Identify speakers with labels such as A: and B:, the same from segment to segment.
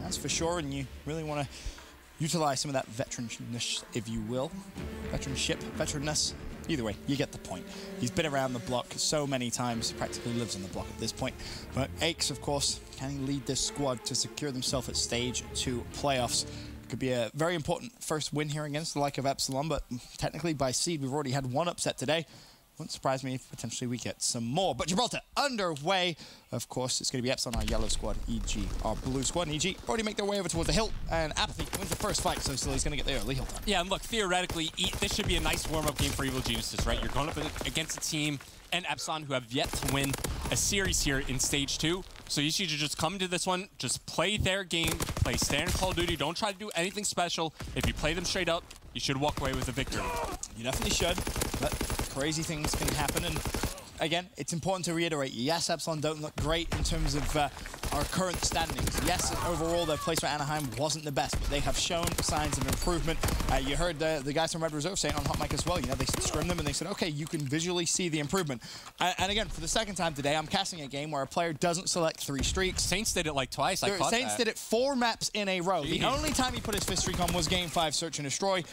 A: that's for sure, and you really want to utilize some of that veteranness, if you will. Veteranness. Either way, you get the point. He's been around the block so many times, he practically lives on the block at this point. But Aches, of course, can he lead this squad to secure themselves at Stage 2 playoffs? Could be a very important first win here against the like of Epsilon, but technically by seed, we've already had one upset today. Wouldn't surprise me if potentially we get some more. But Gibraltar underway. Of course, it's going to be Epsilon, our yellow squad, EG, our blue squad. And EG already make their way over towards the hill. And Apathy wins the first fight, so Silly's going to get the early hill time.
B: Yeah, and look, theoretically, this should be a nice warm-up game for Evil Geniuses, right? You're going up against a team and Epsilon who have yet to win a series here in Stage 2. So you should just come into this one, just play their game, play standard Call of Duty. Don't try to do anything special. If you play them straight up, you should walk away with a victory.
A: You definitely should, but crazy things can happen. And again, it's important to reiterate, yes, Epsilon don't look great in terms of our current standings. Yes, overall, their place for Anaheim wasn't the best, but they have shown signs of improvement. You heard the guys from Red Reserve saying on Hot Mic as well, you know, they scrimmed them and they said, okay, you can visually see the improvement. And again, for the second time today, I'm casting a game where a player doesn't select 3 streaks.
B: Saints did it like twice.
A: Saints did it 4 maps in a row. Jeez. The only time he put his 5th streak on was Game 5, Search and Destroy.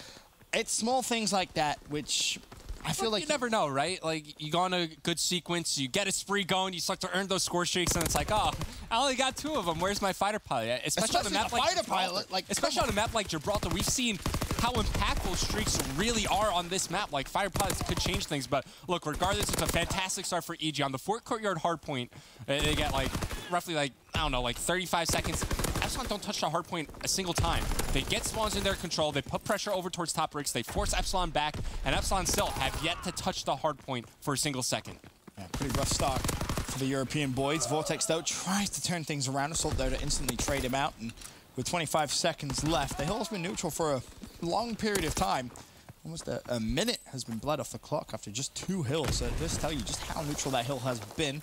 A: It's small things like that, which I feel like
B: you never know, right? Like, you go on a good sequence, you get a spree going, you start to earn those score streaks, and it's like, oh, I only got 2 of them. Where's my fighter pilot? Especially on a map like Gibraltar. Especially on a map like Gibraltar, we've seen how impactful streaks really are on this map. Like, fighter pilots could change things, but look, regardless, it's a fantastic start for EG. On the Fort Courtyard hardpoint, they get like roughly like, I don't know, like 35 seconds. Epsilon don't touch the hardpoint a single time. They get spawns in their control, they put pressure over towards top bricks, they force Epsilon back, and Epsilon still have yet to touch the hardpoint for a single second.
A: Yeah, pretty rough start for the European boys. Vortex, though, tries to turn things around. Assault there to instantly trade him out, and with 25 seconds left, the hill has been neutral for a long period of time. Almost a minute has been bled off the clock after just 2 hills, so just tell you just how neutral that hill has been.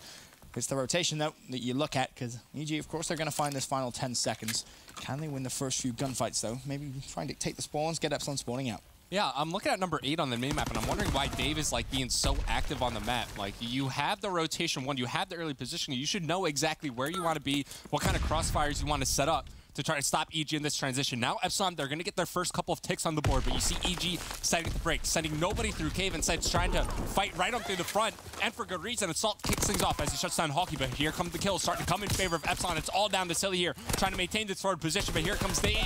A: It's the rotation, though, that you look at, because EG, of course, they're going to find this final 10 seconds. Can they win the first few gunfights, though? Maybe try and dictate the spawns, get Epsilon spawning out. Yeah,
B: I'm looking at number 8 on the minimap, and I'm wondering why Dave is like being so active on the map. Like, you have the rotation one, you have the early positioning, you should know exactly where you want to be, what kind of crossfires you want to set up to try to stop EG in this transition. Now Epsilon, they're going to get their first couple of ticks on the board, but you see EG setting the break, sending nobody through cave, instead trying to fight right up through the front, and for good reason. Assault kicks things off as he shuts down Hawkey, but here come the kills, starting to come in favor of Epsilon. It's all down to Silly here, trying to maintain this forward position, but here comes Dave.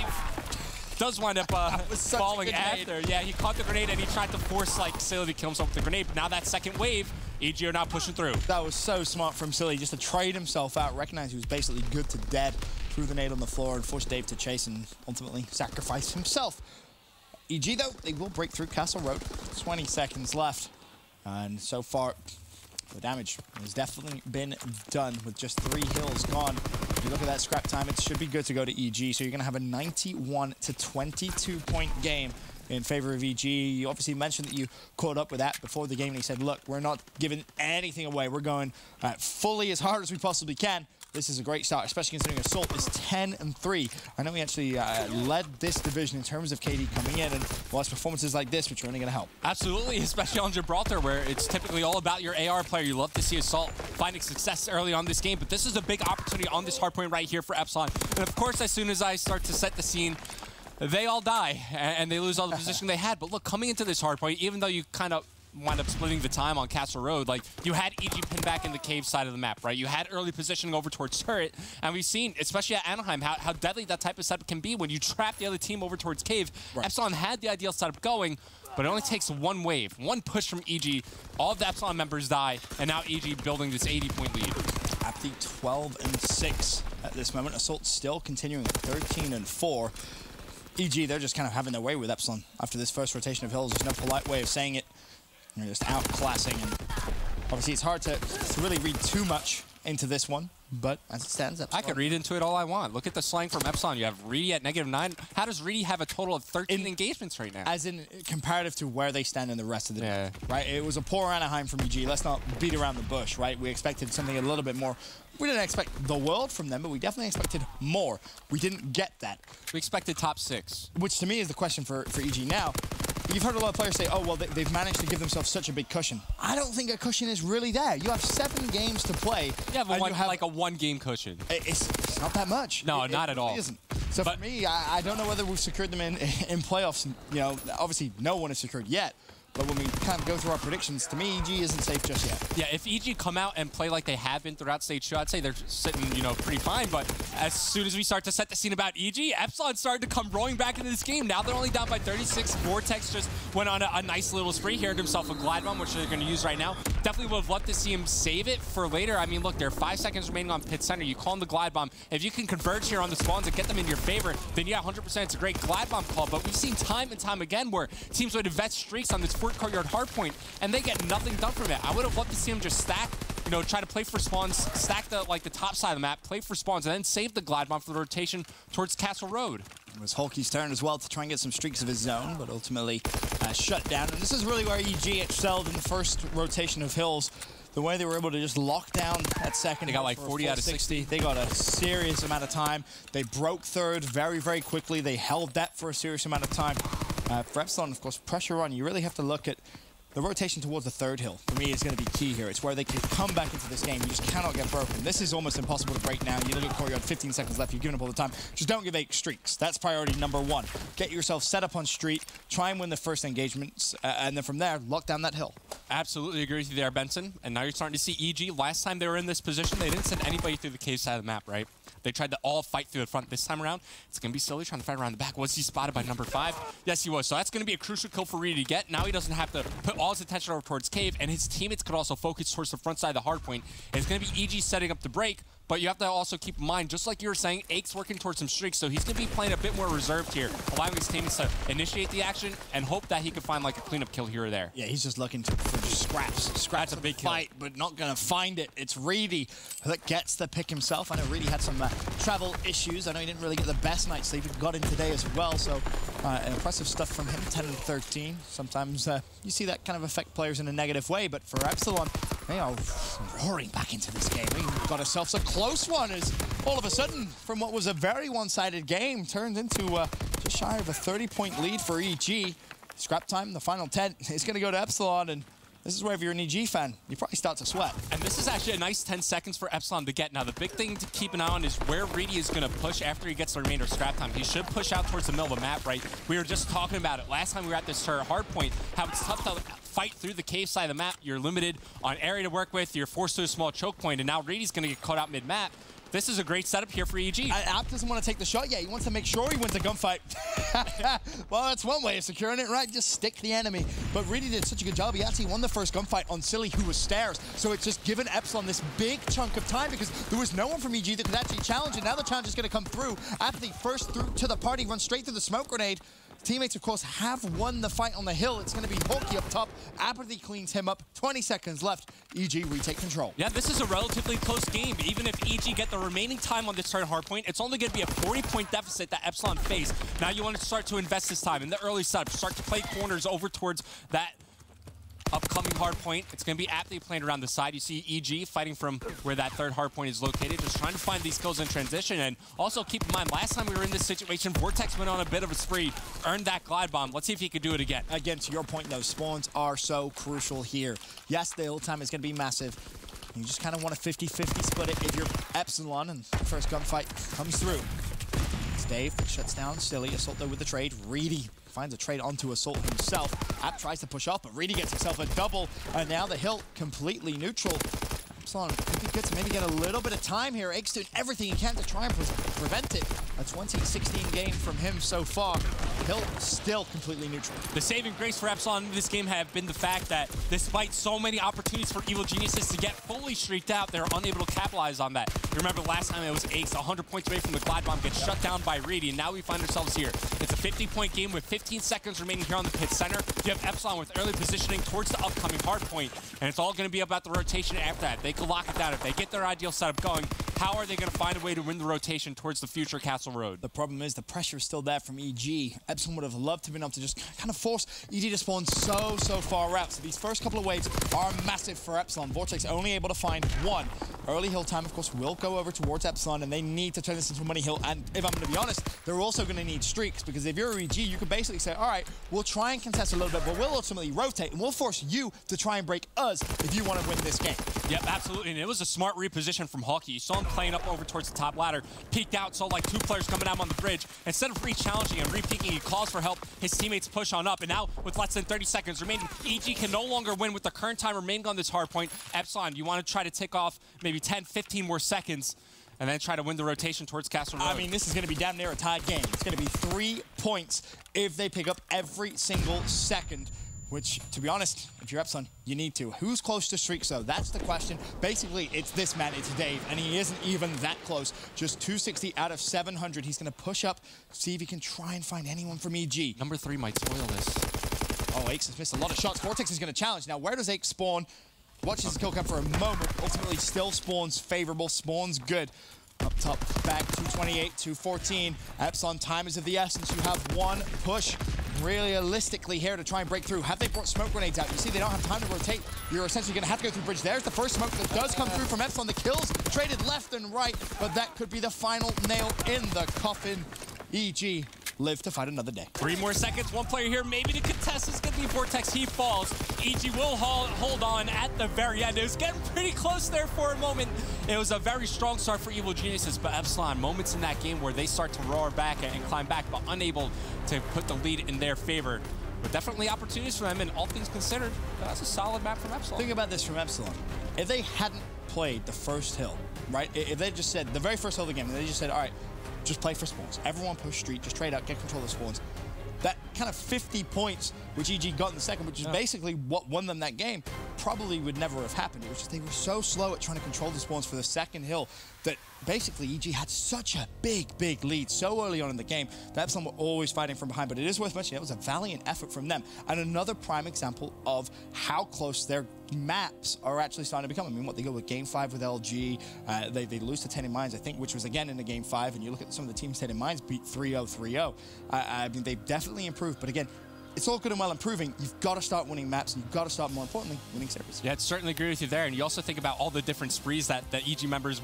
B: Does wind up falling after. Yeah, he caught the grenade and he tried to force like Silly to kill himself with the grenade. But now that second wave, EG are now pushing through.
A: That was so smart from Silly just to trade himself out, recognize he was basically good to dead, threw the nade on the floor and forced Dave to chase and ultimately sacrifice himself. EG, though, they will break through Castle Road. 20 seconds left. And so far, the damage has definitely been done with just 3 hills gone. If you look at that scrap time, it should be good to go to EG. So you're going to have a 91 to 22 point game in favor of EG. You obviously mentioned that you caught up with that before the game, and he said, look, we're not giving anything away. We're going fully as hard as we possibly can. This is a great start, especially considering Assault is 10-3. I know we actually led this division in terms of KD coming in, and well, it's performances like this which are only going to help.
B: Absolutely, especially on Gibraltar, where it's typically all about your AR player. You love to see Assault finding success early on this game, but this is a big opportunity on this hardpoint right here for Epsilon. And of course, as soon as I start to set the scene, they all die, and they lose all the position they had. But look, coming into this hardpoint, even though you kind of wind up splitting the time on Castle Road, like, you had EG pinned back in the cave side of the map, right? You had early positioning over towards turret, and we've seen, especially at Anaheim, how deadly that type of setup can be when you trap the other team over towards cave. Right. Epsilon had the ideal setup going, but it only takes 1 wave, 1 push from EG. All of the Epsilon members die, and now EG building this 80-point lead.
A: At the 12-6 at this moment. Assault still continuing at 13-4. EG, they're just kind of having their way with Epsilon after this first rotation of hills. There's no polite way of saying it. They're just outclassing, and obviously it's hard to really read too much into this one, but as it stands, Epsilon.
B: I could read into it all I want. Look at the slang from Epsilon. You have Reedy at -9. How does Reedy have a total of 13 engagements right now?
A: As in comparative to where they stand in the rest of the day, right? It was a poor Anaheim from EG. Let's not beat around the bush, right? We expected something a little bit more. We didn't expect the world from them, but we definitely expected more. We didn't get that.
B: We expected top 6.
A: Which to me is the question for EG now. You've heard a lot of players say, oh, well, they've managed to give themselves such a big cushion. I don't think a cushion is really there. You have 7 games to play.
B: Yeah, but like a 1-game cushion.
A: It's not that much.
B: No, not at all.
A: It isn't. So for me, I don't know whether we've secured them in playoffs. You know, obviously no one is secured yet. But when we kind of go through our predictions, to me, EG isn't safe just yet.
B: Yeah, if EG come out and play like they have been throughout Stage 2, I'd say they're sitting, you know, pretty fine. But as soon as we start to set the scene about EG, Epsilon started to come rolling back into this game. Now they're only down by 36. Vortex just went on a nice little spree. He earned himself a glide bomb, which they're going to use right now. Definitely would have loved to see him save it for later. I mean, look, there are 5 seconds remaining on pit center. You call him the glide bomb. If you can converge here on the spawns and get them in your favor, then yeah, 100% it's a great glide bomb call. But we've seen time and time again where teams would invest streaks on this Fort Courtyard hardpoint, and they get nothing done from it. I would have loved to see him just stack, you know, try to play for spawns, stack the top side of the map, play for spawns, and then save the glide bomb for the rotation towards Castle Road.
A: It was Hulky's turn as well to try and get some streaks of his own, but ultimately shut down. And this is really where EG excelled in the first rotation of hills. The way they were able to just lock down that second.
B: They got like 40 out of 60.
A: They got a serious amount of time. They broke third very, very quickly. They held that for a serious amount of time. For Epsilon, of course, pressure on. You really have to look at the rotation towards the third hill. For me, is going to be key here. It's where they can come back into this game. You just cannot get broken. This is almost impossible to break now. You look at Courtyard, 15 seconds left. You've given up all the time. Just don't give 8 streaks. That's priority number 1. Get yourself set up on street. Try and win the first engagements. And then from there, lock down that hill.
B: Absolutely agree with you there, Benson. And now you're starting to see EG. Last time they were in this position, they didn't send anybody through the cave side of the map, right? They tried to all fight through the front. This time around, it's going to be Silly trying to fight around the back. Was he spotted by number 5? Yes, he was. So that's going to be a crucial kill for Reedy to get. Now he doesn't have to put all his attention over towards cave, and his teammates could also focus towards the front side of the hardpoint. It's going to be EG setting up the break, but you have to also keep in mind, just like you were saying, Ake's working towards some streaks, so he's going to be playing a bit more reserved here, allowing his teammates to initiate the action and hope that he can find like a cleanup kill here or there.
A: Yeah, he's just looking for just scraps. Scraps
B: a big
A: fight, but not going to find it. It's Reedy that gets the pick himself. I know Reedy had some travel issues. I know he didn't really get the best night's sleep. He got in today as well, so impressive stuff from him, 10 and 13. Sometimes you see that kind of affect players in a negative way, but for Epsilon, they are roaring back into this game. We got ourselves a close one as all of a sudden, from what was a very one-sided game, turned into just shy of a 30-point lead for EG. Scrap time, the final 10 is going to go to Epsilon, and this is where if you're an EG fan, you probably start to sweat.
B: And this is actually a nice 10 seconds for Epsilon to get. Now, the big thing to keep an eye on is where Reedy is going to push after he gets the remainder of scrap time. He should push out towards the middle of the map, right? We were just talking about it last time we were at this hard point, how it's tough to fight through the cave side of the map. You're limited on area to work with. You're forced to a small choke point, and now Reedy's going to get caught out mid-map. This is a great setup here for EG.
A: App doesn't want to take the shot yet. He wants to make sure he wins a gunfight. Well, that's one way of securing it, right? Just stick the enemy. But Reedy did such a good job. He actually won the first gunfight on Silly, who was stairs. So it's just given Epsilon this big chunk of time because there was no one from EG that could actually challenge it. Now the challenge is going to come through. After the first through to the party, run straight through the smoke grenade. Teammates, of course, have won the fight on the hill. It's going to be Hulky up top. Apathy cleans him up. 20 seconds left. EG retake control.
B: Yeah, this is a relatively close game. Even if EG get the remaining time on this turn hardpoint, it's only going to be a 40-point deficit that Epsilon face. Now you want to start to invest this time in the early setup. Start to play corners over towards that upcoming hard point. It's going to be aptly playing around the side. You see EG fighting from where that third hard point is located, just trying to find these kills in transition. And also keep in mind, last time we were in this situation, Vortex went on a bit of a spree, earned that glide bomb. Let's see if he could do it again.
A: Again, to your point, though, spawns are so crucial here. Yes, the hill time is going to be massive. You just kind of want a 50-50 split it if you're Epsilon, and the first gunfight comes through. It's Dave that shuts down Silly. Assault, though, with the trade. Reedy finds a trade onto Assault himself. App tries to push off, but Reedy gets himself a double, and now the hill completely neutral. Epsilon could be good to maybe get a little bit of time here. Ake's doing everything he can to try and prevent it. A 20-16 game from him so far. Hill still completely neutral.
B: The saving grace for Epsilon in this game have been the fact that despite so many opportunities for Evil Geniuses to get fully streaked out, they're unable to capitalize on that. You remember last time it was Ace, 100 points away from the glide bomb, gets shut down by Reedy, and now we find ourselves here. It's a 50-point game with 15 seconds remaining here on the pit center. You have Epsilon with early positioning towards the upcoming hard point, and it's all going to be about the rotation after that. They can lock it down. If they get their ideal setup going, how are they going to find a way to win the rotation towards the future Castle Road?
A: The problem is the pressure is still there from EG. Epsilon would have loved to have been able to just kind of force EG to spawn so far out. So these first couple of waves are massive for Epsilon. Vortex only able to find one. Early hill time, of course, will go over towards Epsilon, and they need to turn this into a money hill. And if I'm going to be honest, they're also going to need streaks, because if you're EG, you could basically say, all right, we'll try and contest a little bit, but we'll ultimately rotate, and we'll force you to try and break us if you want to win this game.
B: Yep, absolutely. And it was a smart reposition from Hulky. You saw him Epsilon playing up over towards the top ladder. Peeked out, saw like 2 players coming out on the bridge. Instead of re-challenging and re-peeking, he calls for help. His teammates push on up, and now with less than 30 seconds remaining, EG can no longer win with the current time remaining on this hard point. Epsilon, you want to try to tick off maybe 10, 15 more seconds, and then try to win the rotation towards Castle Road.
A: I mean, this is going to be damn near a tied game. It's going to be 3 points if they pick up every single second, which, to be honest, if you're Epsilon, you need to. Who's close to streaks, though? That's the question. Basically, it's this man, it's Dave, and he isn't even that close. Just 260 out of 700. He's going to push up, see if he can try and find anyone from EG.
B: Number 3 might spoil this.
A: Oh, Aches has missed a lot of shots. Vortex is going to challenge. Now, where does Aches spawn? Watches his kill come for a moment. Ultimately, still spawns favorable. Spawns good. Up top, back 228, 214. Epsilon, time is of the essence. You have 1 push realistically here to try and break through. Have they brought smoke grenades out? You see, they don't have time to rotate. You're essentially going to have to go through bridge. There's the first smoke that does come through from Epsilon. The kills traded left and right, but that could be the final nail in the coffin. EG live to fight another day.
B: 3 more seconds, 1 player here, maybe to contest. It's gonna be Vortex, he falls. EG will hold on at the very end. It was getting pretty close there for a moment. It was a very strong start for Evil Geniuses, but Epsilon, moments in that game where they start to roar back and climb back, but unable to put the lead in their favor. But definitely opportunities for them, and all things considered, that's a solid map from Epsilon.
A: Think about this from Epsilon. If they hadn't played the first hill, right? If they just said, the very first hill of the game, they just said, all right, just play for spawns. Everyone push street, just trade out, get control of the spawns. That kind of 50 points, which EG got in the second, which is basically what won them that game, probably would never have happened. It was just they were so slow at trying to control the spawns for the second hill that basically EG had such a big lead so early on in the game that Epsilon were always fighting from behind. But it is worth mentioning, it was a valiant effort from them. And another prime example of how close their maps are actually starting to become. I mean, what they go with Game 5 with LG, they lose to 10 in Mines, I think, which was again in the Game 5, and you look at some of the teams 10 in Mines beat 3-0, 3-0. I mean, they've definitely improved, but again, it's all good and well improving. You've got to start winning maps, and you've got to start, more importantly, winning series.
B: Yeah, I certainly agree with you there. And you also think about all the different sprees that EG members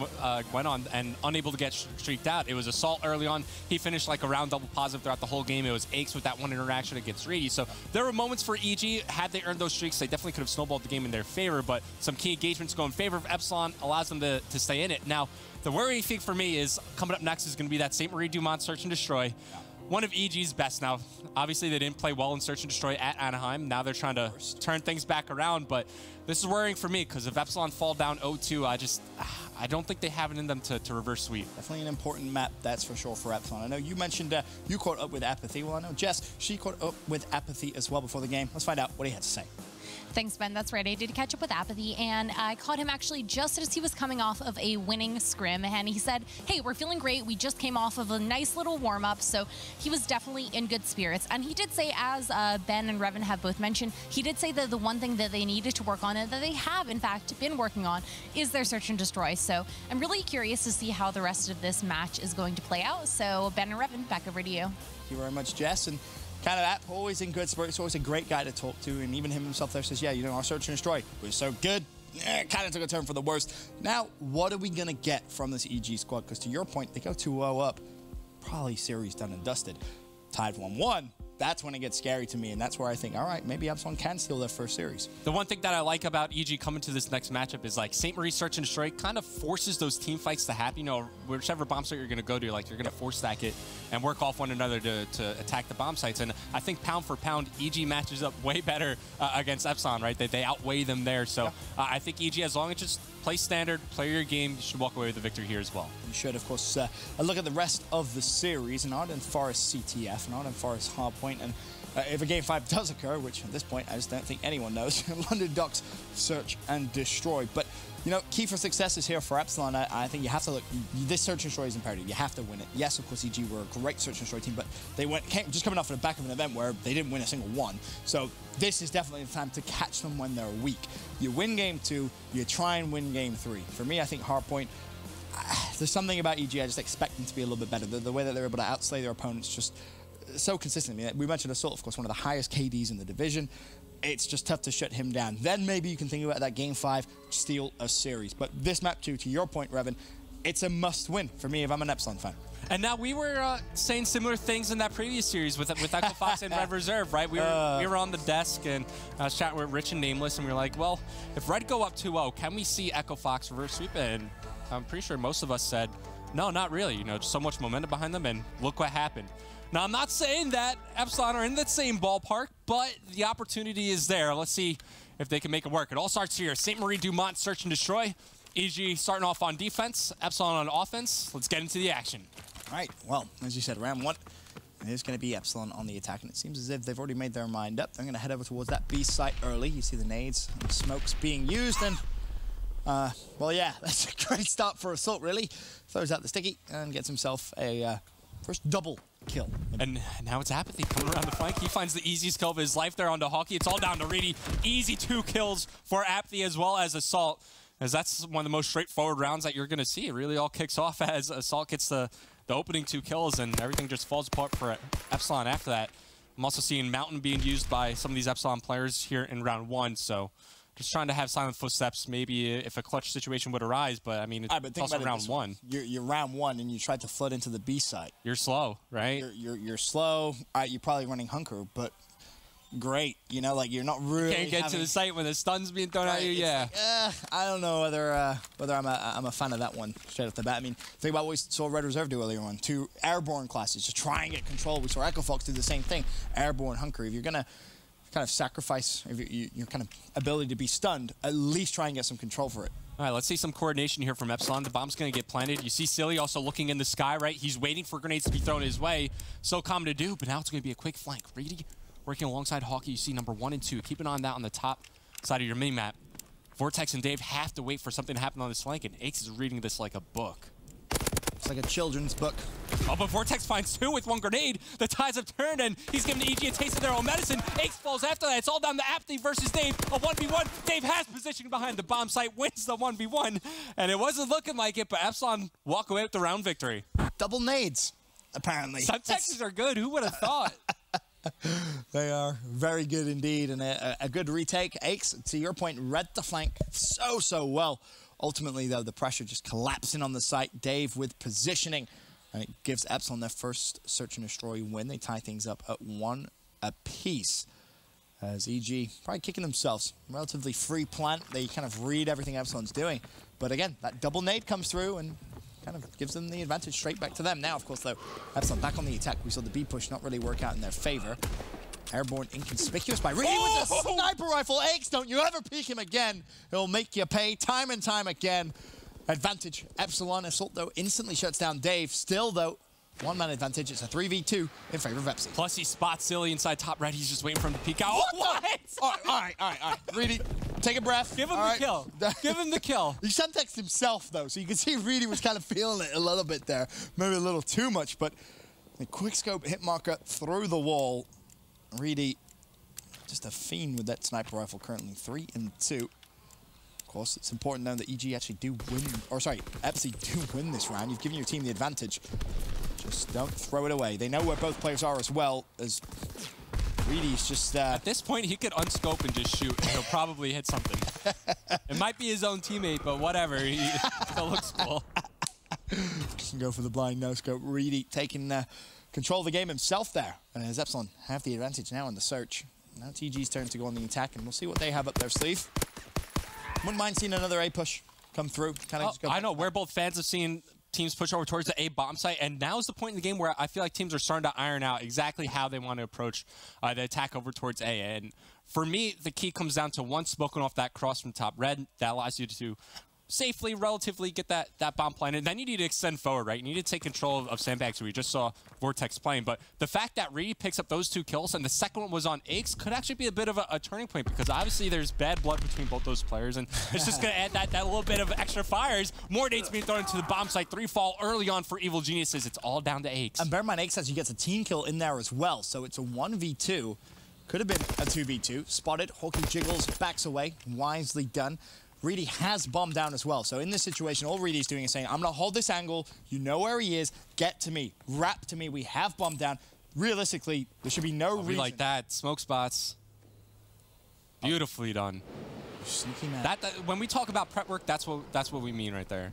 B: went on and unable to get streaked out. It was Assault early on. He finished like around double positive throughout the whole game. It was Aches with that 1 interaction against Reedy. So there were moments for EG. Had they earned those streaks, they definitely could have snowballed the game in their favor. But some key engagements go in favor of Epsilon, allows them to stay in it. Now, the worrying thing for me is coming up next is going to be that St. Marie Dumont Search and Destroy. Yeah. One of EG's best now. Obviously, they didn't play well in Search and Destroy at Anaheim. Now they're trying to turn things back around, but this is worrying for me because if Epsilon fall down 0-2, I don't think they have it in them to reverse sweep.
A: Definitely an important map, that's for sure, for Epsilon. I know you mentioned you caught up with Apathy. Well, I know Jess, she caught up with Apathy as well before the game. Let's find out what he had to say.
C: Thanks, Ben. That's right. I did catch up with Apathy, and I caught him actually just as he was coming off of a winning scrim, and he said, hey, we're feeling great. We just came off of a nice little warm-up, so he was definitely in good spirits. And he did say, as Ben and Revan have both mentioned, he did say that the one thing that they needed to work on, and that they have, in fact, been working on, is their Search and Destroy. So I'm really curious to see how the rest of this match is going to play out. So Ben and Revan, back over to you.
A: Thank you very much, Jess. And kind of App, always in good spirits, always a great guy to talk to, and even him himself there says, yeah, you know, our Search and Destroy was so good, kind of took a turn for the worst. Now, what are we going to get from this EG squad? Because to your point, they go 2-0 up, probably series done and dusted. Tied 1-1, that's when it gets scary to me, and that's where I think, all right, maybe Epsilon can steal their first series.
B: The one thing that I like about EG coming to this next matchup is like St. Marie Search and Destroy kind of forces those team fights to happen. You know, whichever bomb site you're going to go to, like you're going to force stack it and work off one another to attack the bomb sites. And I think pound for pound, EG matches up way better against Epsilon, right? They outweigh them there. So I think EG, as long as just play standard, play your game, you should walk away with the victory here as well.
A: You should, of course, look at the rest of the series, and Arden Forest CTF, and Arden Forest Hardpoint, and if a Game 5 does occur, which at this point I just don't think anyone knows, London Docks Search and Destroy. But, you know, key for success is here for Epsilon. I think you have to look, this Search and Destroy is imperative. You have to win it. Yes, of course, EG were a great Search and Destroy team, but they just coming off of the back of an event where they didn't win a single one. So this is definitely the time to catch them when they're weak. You win Game 2, you try and win Game 3. For me, I think Hardpoint, there's something about EG I just expect them to be a little bit better. The way that they're able to outslay their opponents just so consistently. We mentioned Assault, of course, one of the highest KDs in the division. It's just tough to shut him down. Then maybe you can think about that Game 5, steal a series. But this map, too, to your point, Revan, it's a must-win for me if I'm an Epsilon fan.
B: And now we were saying similar things in that previous series with Echo Fox and Red Reserve, right? We were on the desk, and I was chatting with Rich and Nameless, and we were like, well, if Red go up 2-0, can we see Echo Fox reverse sweep? And I'm pretty sure most of us said, no, not really. You know, just so much momentum behind them, and look what happened. Now, I'm not saying that Epsilon are in that same ballpark, but the opportunity is there. Let's see if they can make it work. It all starts here. St. Marie Dumont search and destroy. EG starting off on defense, Epsilon on offense. Let's get into the action.
A: All right, well, as you said, round one, it is going to be Epsilon on the attack, and it seems as if they've already made their mind up. They're going to head over towards that B site early. You see the nades and smokes being used, and well, yeah, that's a great start for Assault, really. Throws out the sticky and gets himself a first double kill.
B: And now it's Apathy coming around the flank. He finds the easiest kill of his life there onto Hockey. It's all down to Reedy. Easy 2 kills for Apathy as well as Assault, as that's one of the most straightforward rounds that you're going to see. It really all kicks off as Assault gets the opening 2 kills, and everything just falls apart for Epsilon after that. I'm also seeing Mountain being used by some of these Epsilon players here in round 1, so just trying to have silent footsteps, maybe if a clutch situation would arise, but I mean, it's also round 1.
A: You're round 1, and you tried to flood into the B site.
B: You're slow, right?
A: You're slow. You're probably running Hunker, but great. You know, like, you're not really
B: can't get to the site when the stun's being thrown at you. Yeah.
A: Like, I don't know whether I'm a fan of that one straight off the bat. I mean, think about what we saw Red Reserve do earlier on. 2 airborne classes, just try and get control. We saw Echo Fox do the same thing. Airborne Hunker. If you're gonna kind of sacrifice your kind of ability to be stunned, at least try and get some control for it.
B: All right, let's see some coordination here from Epsilon. The bomb's going to get planted. You see Silly also looking in the sky, right? He's waiting for grenades to be thrown his way. So common to do, but now it's going to be a quick flank. Reedy working alongside Hockey. You see number 1 and 2. Keep an eye on that on the top side of your mini-map. Vortex and Dave have to wait for something to happen on this flank, and Aix is reading this like a book.
A: It's like a children's book.
B: Oh, but Vortex finds 2 with 1 grenade. The tides have turned, and he's giving EG a taste of their own medicine. Aix falls after that. It's all down to Apathy versus Dave. A 1v1. Dave has position behind the bomb site, wins the 1v1. And it wasn't looking like it, but Epsilon walk away with the round victory.
A: Double nades, apparently.
B: Some Texans are good. Who would have thought?
A: They are very good indeed, and a good retake. Aix, to your point, read the flank so well. Ultimately, though, the pressure just collapsing on the site. Dave with positioning, and it gives Epsilon their first search and destroy win. They tie things up at 1 apiece. As EG probably kicking themselves. Relatively free plant. They kind of read everything Epsilon's doing. But again, that double nade comes through and kind of gives them the advantage straight back to them. Now, of course, though, Epsilon back on the attack. We saw the B push not really work out in their favor. Airborne inconspicuous by Reedy with the sniper rifle. Aix, don't you ever peek him again. He'll make you pay time and time again. Advantage. Epsilon. Assault, though, instantly shuts down Dave. Still, though, 1-man advantage. It's a 3v2 in favor of Epsilon.
B: Plus, he spots Silly inside top red. He's just waiting for him to peek out.
A: What? All right. Reedy, take a breath.
B: Give him the kill. Give him the kill.
A: He subtexted himself, though, so you can see Reedy was kind of feeling it a little bit there. Maybe a little too much, but the quick scope hit marker through the wall. Reedy, just a fiend with that sniper rifle currently. 3 and 2. Of course, it's important now that EG actually do win, or sorry, Epsi do win this round. You've given your team the advantage. Just don't throw it away. They know where both players are as well, as Reedy's just...
B: At this point, he could unscope and just shoot, and he'll probably hit something. It might be his own teammate, but whatever. He still looks cool.
A: Go for the blind no-scope. Reedy taking control of the game himself there. As Epsilon have the advantage now in the search. Now it's EG's turn to go on the attack, and we'll see what they have up their sleeve. Wouldn't mind seeing another A push come through.
B: I know, we're both fans of seeing teams push over towards the A bomb site, and now is the point in the game where I feel like teams are starting to iron out exactly how they want to approach the attack over towards A. And for me, the key comes down to one, smoking off that cross from top red. That allows you to safely, relatively get that bomb planted. And then you need to extend forward, right? You need to take control of sandbags, where we just saw Vortex playing. But the fact that Reedy picks up those 2 kills and the second one was on Aix could actually be a bit of a turning point, because obviously there's bad blood between both those players, and it's just going to add that little bit of extra fires. More nades being thrown into the bomb site. 3 fall early on for Evil Geniuses. It's all down to Aix.
A: And bear in mind, Aix actually gets a team kill in there as well, so it's a 1v2. Could have been a 2v2. Spotted. Hawkey jiggles, backs away. Wisely done. Reedy has bombed down as well. So in this situation, all Reedy's doing is saying, I'm going to hold this angle. You know where he is. Get to me. Wrap to me. We have bombed down. Realistically, there should be no reason.
B: Like that. Smoke spots. Beautifully done.
A: Sneaky man.
B: That, when we talk about prep work, that's what we mean right there.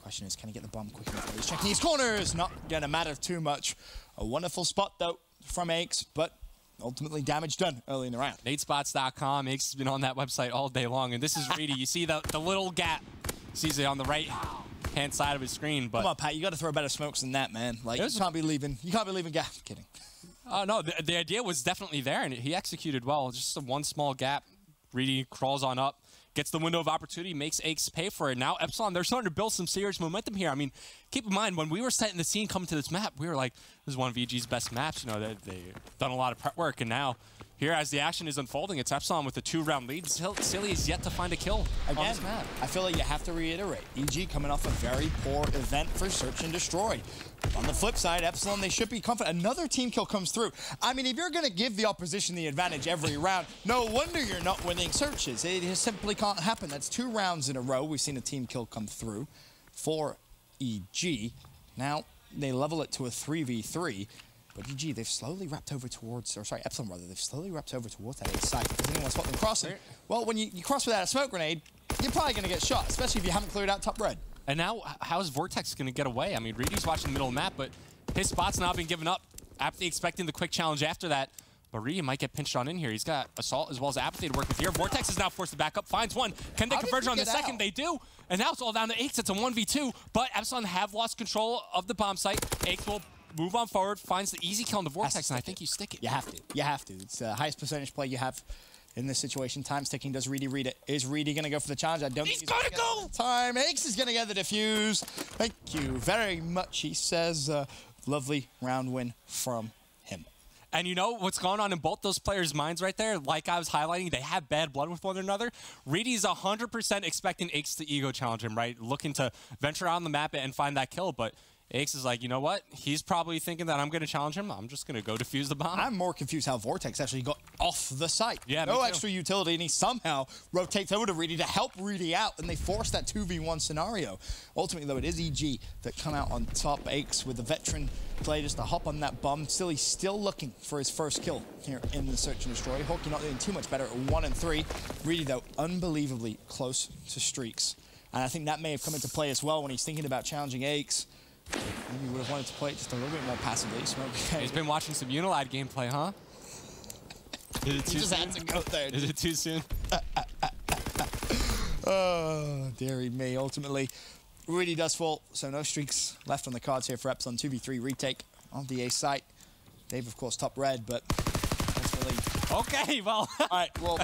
A: Question is, can he get the bomb quick enough? He's checking his corners. Not going to matter too much. A wonderful spot, though, from Aix, but ultimately damage done early in the round.
B: Nadespots.com. Aix has been on that website all day long, and this is Reedy. You see the little gap sees it on the right-hand side of his screen. But
A: come on, Pat, you got to throw better smokes than that, man. Like, you can't be leaving. You can't be leaving gap. Kidding.
B: No, the idea was definitely there, and he executed well. Just one small gap. Reedy crawls on up, gets the window of opportunity, makes Aches pay for it. Now Epsilon, they're starting to build some serious momentum here. I mean, keep in mind, when we were setting the scene coming to this map, we were like, this is one of EG's best maps. You know, they've done a lot of prep work, and now here, as the action is unfolding, it's Epsilon with a 2-round lead. Silly is yet to find a kill on this map.
A: I feel like you have to reiterate, EG coming off a very poor event for Search and Destroy. On the flip side, Epsilon, they should be confident. Another team kill comes through. I mean, if you're going to give the opposition the advantage every round, no wonder you're not winning searches. It just simply can't happen. That's 2 rounds in a row. We've seen a team kill come through for EG. Now, they level it to a 3v3. But EG, they've slowly wrapped over towards, or sorry, Epsilon rather, they've slowly wrapped over towards that A site. Does anyone spot them crossing? Well, when you cross without a smoke grenade, you're probably going to get shot, especially if you haven't cleared out top red.
B: And now, how is Vortex going to get away? I mean, Reedy's watching the middle of the map, but his spot's not been given up. Apathy expecting the quick challenge after that. But Reedy might get pinched on in here. He's got Assault as well as Apathy to work with here. Vortex is now forced to back up, finds one. Can they converge on the second? They do. And now it's all down to Aches. It's a 1v2, but Epsilon have lost control of the bomb site. Aches will move on forward, finds the easy kill on the Vortex, and I think you stick it.
A: You have to. You have to. It's the highest percentage play you have in this situation. Time's ticking. Does Reedy read it? Is Reedy going to go for the challenge? I don't think he's going to go. Time. Aches is going to get the defuse. Thank you very much, he says. Lovely round win from him.
B: And you know what's going on in both those players' minds right there? Like I was highlighting, they have bad blood with one another. Reedy's 100% expecting Aches to ego challenge him, right? Looking to venture out on the map and find that kill, but Aches is like, you know what? He's probably thinking that I'm going to challenge him. I'm just going to go defuse the bomb.
A: I'm more confused how Vortex actually got off the site.
B: Yeah,
A: no extra utility, and he somehow rotates over to Reedy to help Reedy out, and they force that 2v1 scenario. Ultimately, though, it is EG that come out on top. Aches with the veteran play just to hop on that bomb. He's still looking for his first kill here in the Search and Destroy. Hawkeye not doing too much better at 1 and 3. Reedy, though, unbelievably close to streaks. And I think that may have come into play as well when he's thinking about challenging Aches. Maybe he would have wanted to play it just a little bit more passively.
B: He's been watching some Unilad gameplay, huh? Is it too soon?
A: Had to go there.
B: Is it too soon?
A: Oh, dearie me. Ultimately, Reedy does fall, so no streaks left on the cards here for Epsilon. 2v3 retake on the A site. They've, of course, top red, but that's really...
B: Okay, well...
A: All right, well...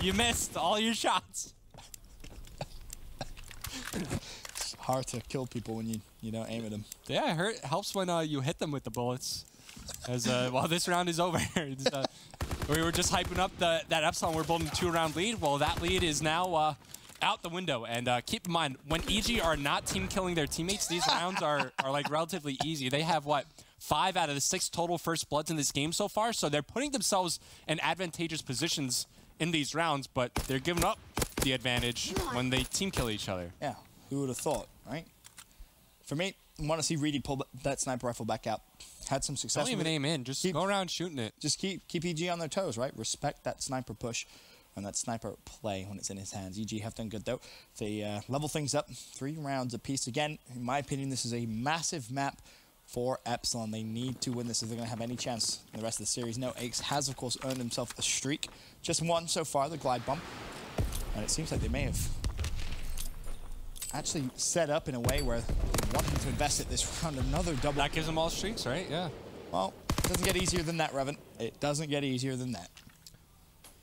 B: You missed all your shots.
A: It's hard to kill people when you don't aim at them.
B: Yeah, it helps when you hit them with the bullets. As while this round is over, we were just hyping up that Epsilon. We're building a 2-round lead. Well, that lead is now out the window. And keep in mind, when EG are not team killing their teammates, these rounds are like relatively easy. They have what? 5 out of the 6 total first bloods in this game so far. So they're putting themselves in advantageous positions in these rounds, but they're giving up the advantage when they team kill each other.
A: Yeah, who would have thought, right? For me, I want to see Reedy pull that sniper rifle back out. Had some success.
B: Don't even aim in. Just go around shooting it.
A: Just keep EG on their toes, right? Respect that sniper push and that sniper play when it's in his hands. EG have done good, though. They level things up. 3 rounds apiece. Again, in my opinion, this is a massive map for Epsilon. They need to win this if they're going to have any chance in the rest of the series. No, Aches has, of course, earned himself a streak. Just one so far, the glide bomb. And it seems like they may have actually set up in a way where they want him to invest it this round. Another double.
B: That gives them all streaks, right? Yeah.
A: Well, it doesn't get easier than that, Revan. It doesn't get easier than that.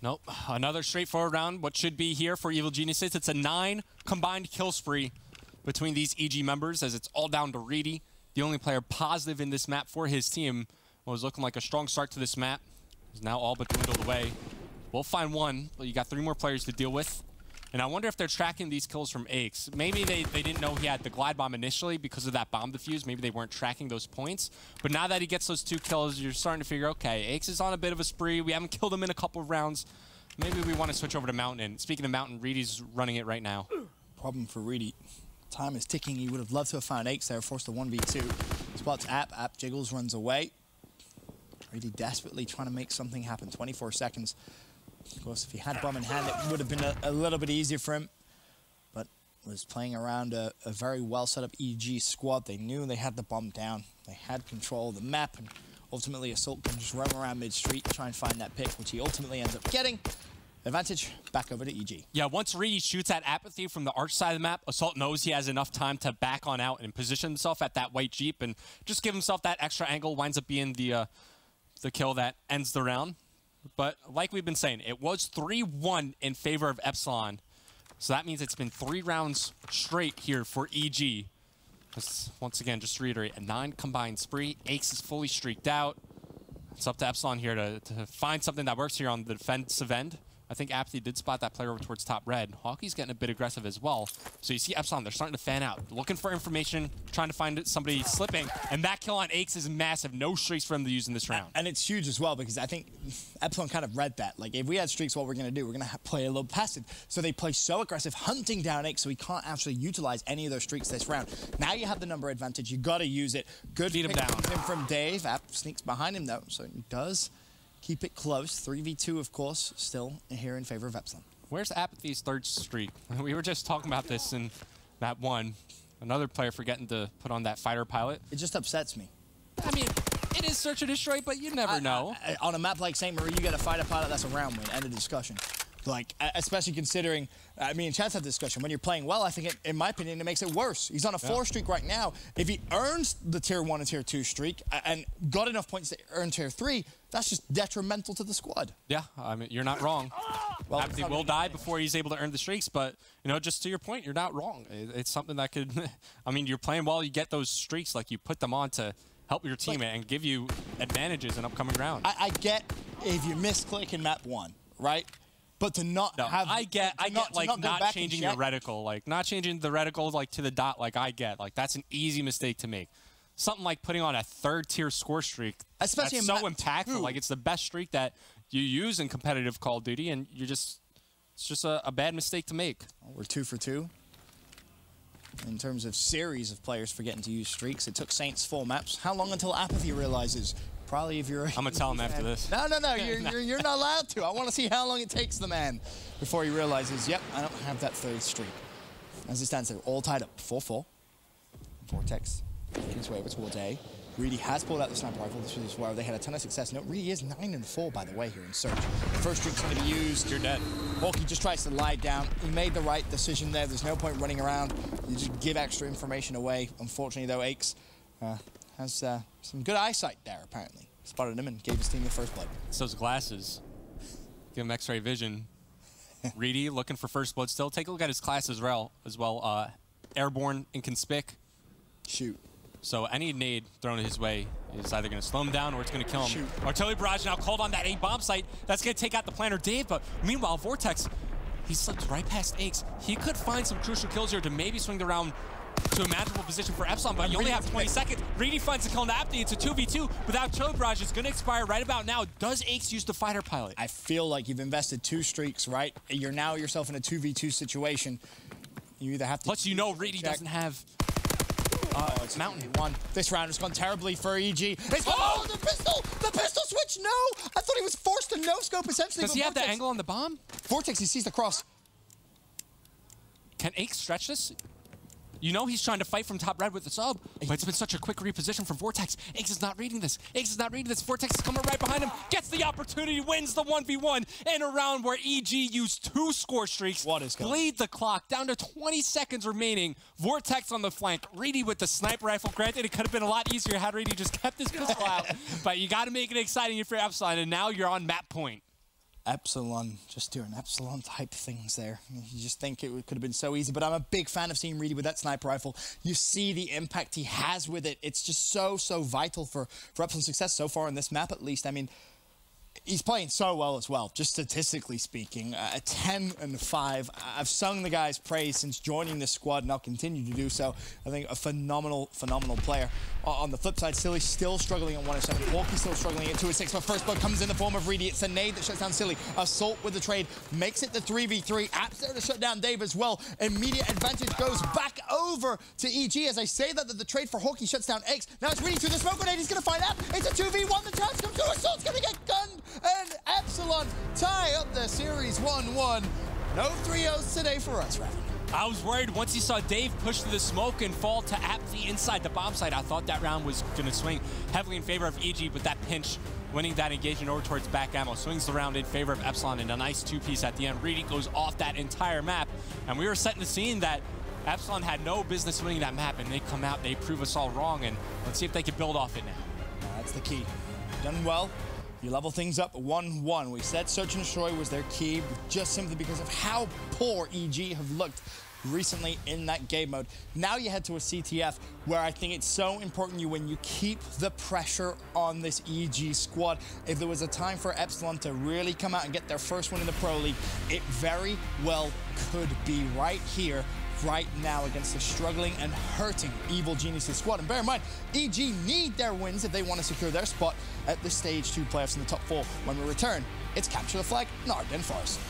B: Nope. Another straightforward round. What should be here for Evil Geniuses. It's a 9 combined kill spree between these EG members, as it's all down to Reedy. The only player positive in this map for his team was looking like a strong start to this map. Is now all but dwindled away. We'll find one, but you got 3 more players to deal with. And I wonder if they're tracking these kills from Aches. Maybe they didn't know he had the glide bomb initially because of that bomb defuse. Maybe they weren't tracking those points. But now that he gets those 2 kills, you're starting to figure, okay, Aches is on a bit of a spree. We haven't killed him in a couple of rounds. Maybe we want to switch over to Mountain. And speaking of Mountain, Reedy's running it right now.
A: Problem for Reedy. Time is ticking. He would have loved to have found Aches there, forced a 1v2. Spots App jiggles, runs away. Reedy desperately trying to make something happen. 24 seconds. Of course, if he had bomb in hand, it would have been a little bit easier for him. But was playing around a very well set up EG squad. They knew they had the bomb down. They had control of the map, and ultimately Assault can just roam around mid-street and try and find that pick, which he ultimately ends up getting. Advantage back over to EG.
B: Yeah, once Reedy shoots at Apathy from the arch side of the map, Assault knows he has enough time to back on out and position himself at that white Jeep and just give himself that extra angle. Winds up being the kill that ends the round. But like we've been saying, it was 3-1 in favor of Epsilon. So that means it's been 3 rounds straight here for EG. Once again, just to reiterate, a 9 combined spree. Aches is fully streaked out. It's up to Epsilon here to find something that works here on the defensive end. I think Apathy did spot that player over towards top red. Hockey's getting a bit aggressive as well. So you see Epsilon, they're starting to fan out. Looking for information, trying to find somebody slipping. And that kill on Aches is massive. No streaks for him to use in this round.
A: And it's huge as well because I think Epsilon kind of read that. Like, if we had streaks, what we're going to do, we're going to play a little passive. So they play so aggressive, hunting down Aches, so he can't actually utilize any of those streaks this round. Now you have the number advantage. You got to use it. Good
B: beat him down.
A: From Dave. App sneaks behind him, though, so he does keep it close. 3v2, of course, still here in favor of Epsilon.
B: Where's Apathy's 3rd streak? We were just talking about this in map 1. Another player forgetting to put on that fighter pilot.
A: It just upsets me.
B: I mean, it is search and destroy, but you never know.
A: On a map like St. Marie, you get a fighter pilot, that's a round win. End of discussion. Like, especially considering, me and Chance had this discussion, when you're playing well, I think, in my opinion, it makes it worse. He's on a 4 streak right now. If he earns the tier 1 and tier 2 streak and got enough points to earn tier 3, that's just detrimental to the squad.
B: Yeah, I mean, you're not wrong. Well, Apathy will die before he's able to earn the streaks, but, you know, just to your point, you're not wrong. It's something that could, I mean, you're playing well, you get those streaks, like you put them on to help your team and give you advantages in upcoming rounds.
A: I get if you misclick in map 1, right? But to not have...
B: I get like not changing your reticle, like not changing the reticle like to the dot, like I get. Like that's an easy mistake to make. Something like putting on a 3rd tier score streak,
A: especially
B: that's so impactful. Like it's the best streak that you use in competitive Call of Duty, and it's just a bad mistake to make.
A: We're 2 for 2. In terms of series of players forgetting to use streaks, it took Saints 4 maps. How long until Apathy realizes? Probably if you're...
B: I'm going to tell him after this.
A: No, you're not allowed to. I want to see how long it takes the man before he realizes, yep, I don't have that 3rd streak. As it stands there, all tied up, 4-4. Vortex making his way over towards A. Reedy has pulled out the sniper rifle. This is where they had a ton of success. No, Reedy is 9-4, by the way, here in Search. The 1st streak's going to be used.
B: You're dead.
A: Hawkey just tries to lie down. He made the right decision there. There's no point running around. You just give extra information away. Unfortunately, though, Aches has some good eyesight there, apparently. Spotted him and gave his team the 1st blood.
B: It's those glasses. Give him X-ray vision. Reedy looking for 1st blood still. Take a look at his class as well. Airborne, Inconspic.
A: Shoot.
B: So any nade thrown his way is either going to slow him down or it's going to kill him.
A: Shoot.
B: Artillery barrage now called on that A bomb site. That's going to take out the planner Dave, but meanwhile, Vortex, he slipped right past Aches. He could find some crucial kills here to maybe swing the round to a manageable position for Epsilon, but you only have 20 seconds. Reedy finds the kill on the Apathy. It's a 2v2 without Artillery barrage. It's going to expire right about now. Does Aches use the fighter pilot?
A: I feel like you've invested 2 streaks, right? You're now yourself in a 2v2 situation. You either have to...
B: Plus, you know Reedy doesn't have...
A: it's Mountain 1. This round has gone terribly for EG. The pistol! The pistol switch! No! I thought he was forced to no-scope, essentially.
B: Does he have the angle on the bomb?
A: Vortex, he sees the cross.
B: Can Aches stretch this? You know he's trying to fight from top red with the sub, but it's been such a quick reposition from Vortex. Aches is not reading this. Aches is not reading this. Vortex is coming right behind him, gets the opportunity, wins the 1v1 in a round where EG used 2 score streaks.
A: What is going on?
B: Bleed the clock, down to 20 seconds remaining. Vortex on the flank, Reedy with the sniper rifle. Granted, it could have been a lot easier had Reedy just kept his pistol out, but you got to make it exciting for Epsilon, and now you're on map point.
A: Epsilon, just doing Epsilon type things there. You just think it could have been so easy, but I'm a big fan of seeing Reedy with that sniper rifle. You see the impact he has with it. It's just so vital for Epsilon's success so far on this map, at least. I mean, he's playing so well as well, just statistically speaking. 10-5. I've sung the guy's praise since joining this squad, and I'll continue to do so. I think a phenomenal player. On the flip side, Silly's still struggling at 107. Walkie's still struggling at 206, but 1st blood comes in the form of Reedy. It's a nade that shuts down Silly. Assault with the trade makes it the 3v3. Apps there to shut down Dave as well. Immediate advantage goes back over to EG. As I say that the trade for Hawkey shuts down Aches. Now it's Reedy through the smoke grenade. He's going to find App. It's a 2v1. The chance comes through. Assault's going to get gunned. And Epsilon tie up the series 1-1. No 3-0s today for us, Raven.
B: I was worried once he saw Dave push through the smoke and fall to apathy inside the bomb site. I thought that round was going to swing heavily in favor of EG, but that pinch winning that engagement over towards back ammo swings the round in favor of Epsilon, and a nice two-piece at the end. Reedy goes off that entire map, and we were setting the scene that Epsilon had no business winning that map, and they come out, they prove us all wrong, and let's see if they can build off it now.
A: That's the key. Done well. You level things up 1-1. We said Search and Destroy was their key, just simply because of how poor EG have looked recently in that game mode. Now you head to a CTF, where I think it's so important when you keep the pressure on this EG squad. If there was a time for Epsilon to really come out and get their first win in the Pro League, it very well could be right here, right now, against the struggling and hurting Evil Geniuses squad. And bear in mind, EG need their wins if they want to secure their spot at the Stage 2 playoffs in the top 4. When we return, it's Capture the Flag, Arden Forest.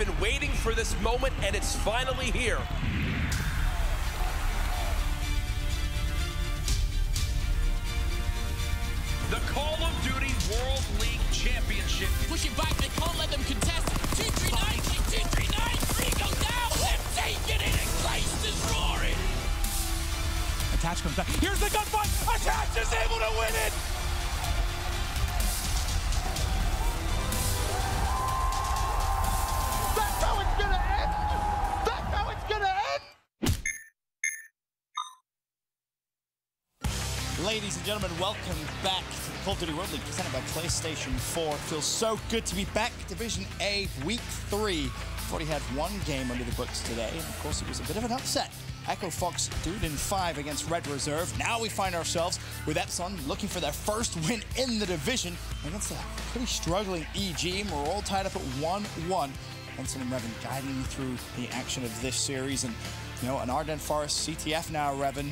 D: been waiting for this moment, and it's finally here. The Call of Duty World League Championship.
E: Pushing back, they can't let them contest. 239, 239, 3 go down. They're taking it, and Christ is roaring.
B: Attach comes back. Here's the gunfight. Attach is able to win it.
A: That's how it's gonna end! That's how it's gonna end! Ladies and gentlemen, welcome back to the Call of Duty World League presented by PlayStation 4. It feels so good to be back. Division A, Week 3. We've already had one game under the books today, and of course it was a bit of an upset. Echo Fox 2-5 against Red Reserve. Now we find ourselves with Epsilon looking for their first win in the division against a pretty struggling EG, and we're all tied up at 1-1. Benson and Revan guiding you through the action of this series, and you know, an Arden Forest CTF now, Revan.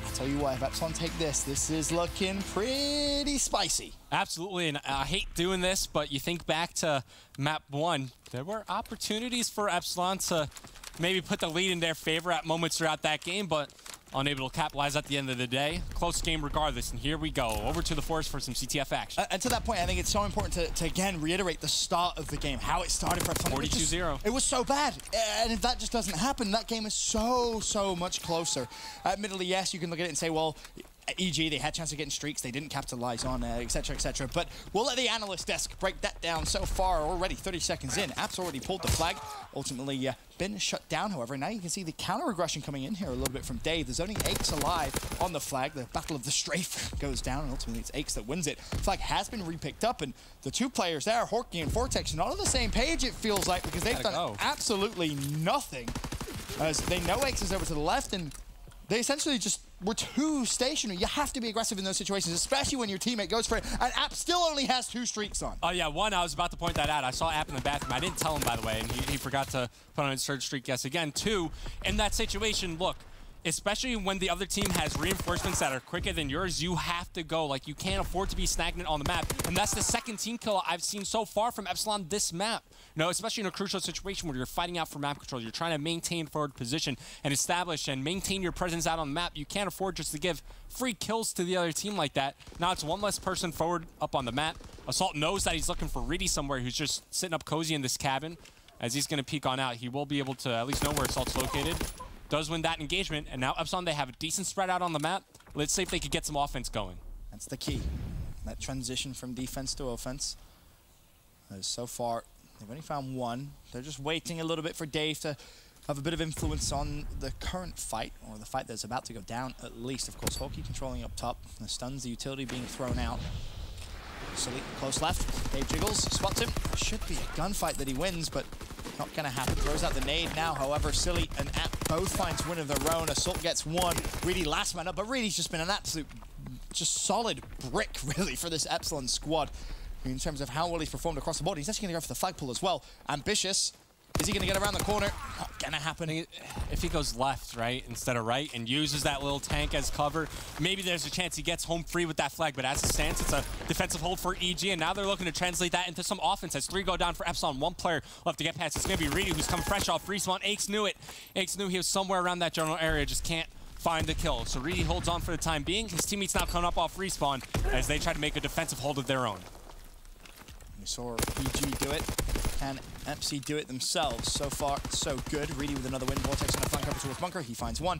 A: I'll tell you what, if Epsilon take this is looking pretty spicy.
B: Absolutely, and I hate doing this, but you think back to map 1, there were opportunities for Epsilon to maybe put the lead in their favor at moments throughout that game, but unable to capitalize at the end of the day. Close game regardless, and here we go. Over to the Forest for some CTF action.
A: And to that point, I think it's so important to again reiterate the start of the game, how it started for Epsilon.
B: 42-0.
A: It was so bad, and if that just doesn't happen, that game is so much closer. Admittedly, yes, you can look at it and say, well, EG, they had a chance of getting streaks, they didn't capitalize on, etc., etc. But we'll let the analyst desk break that down. So far, already 30 seconds in, App's already pulled the flag, ultimately been shut down. However, now you can see the counter-aggression coming in here a little bit from Dave. There's only Aches alive on the flag. The Battle of the Strafe goes down, and ultimately it's Aches that wins it. Flag has been repicked up, and the two players there, Horky and Vortex, not on the same page, it feels like, because they've done absolutely nothing. As they know Aches is over to the left, and they essentially just were too stationary. You have to be aggressive in those situations, especially when your teammate goes for it. And App still only has 2 streaks on.
B: Oh, yeah, one, I was about to point that out. I saw App in the bathroom. I didn't tell him, by the way, and he forgot to put on his 3rd streak yes again. 2, in that situation, look, especially when the other team has reinforcements that are quicker than yours, you have to go. Like, you can't afford to be stagnant on the map. And that's the 2nd team kill I've seen so far from Epsilon this map. You know, especially in a crucial situation where you're fighting out for map control. You're trying to maintain forward position and establish and maintain your presence out on the map. You can't afford just to give free kills to the other team like that. Now it's one less person forward up on the map. Assault knows that he's looking for Reedy somewhere who's just sitting up cozy in this cabin. As he's going to peek on out, he will be able to at least know where Assault's located. Does win that engagement, and now Epsilon, they have a decent spread out on the map. Let's see if they could get some offense going.
A: That's the key. That transition from defense to offense. As so far, they've only found 1. They're just waiting a little bit for Dave to have a bit of influence on the current fight, or the fight that's about to go down at least. Of course, Hawkeye controlling up top. The stuns, the utility being thrown out. Sully close left. Dave jiggles, spots him. Should be a gunfight that he wins, but not going to happen. Throws out the nade now. However, Silly and App both finds win of their own. Assault gets 1. Reedy last man up, but Reedy's just been an absolute, just solid brick, really, for this Epsilon squad in terms of how well he's performed across the board. He's actually going to go for the flagpole as well. Ambitious. Is he going to get around the corner? Not going to happen.
B: If he goes left, right, instead of right, and uses that little tank as cover, maybe there's a chance he gets home free with that flag. But as it stands, it's a defensive hold for EG, and now they're looking to translate that into some offense. As 3 go down for Epsilon, 1 player left to get past. It's going to be Reedy, who's come fresh off respawn. Aches knew it. Aches knew he was somewhere around that general area, just can't find the kill. So Reedy holds on for the time being. His teammates now coming up off respawn as they try to make a defensive hold of their own.
A: We saw EG do it. Can Epsi do it themselves? So far, so good. Reedy with another win. Vortex on the flank over towards Bunker. He finds 1.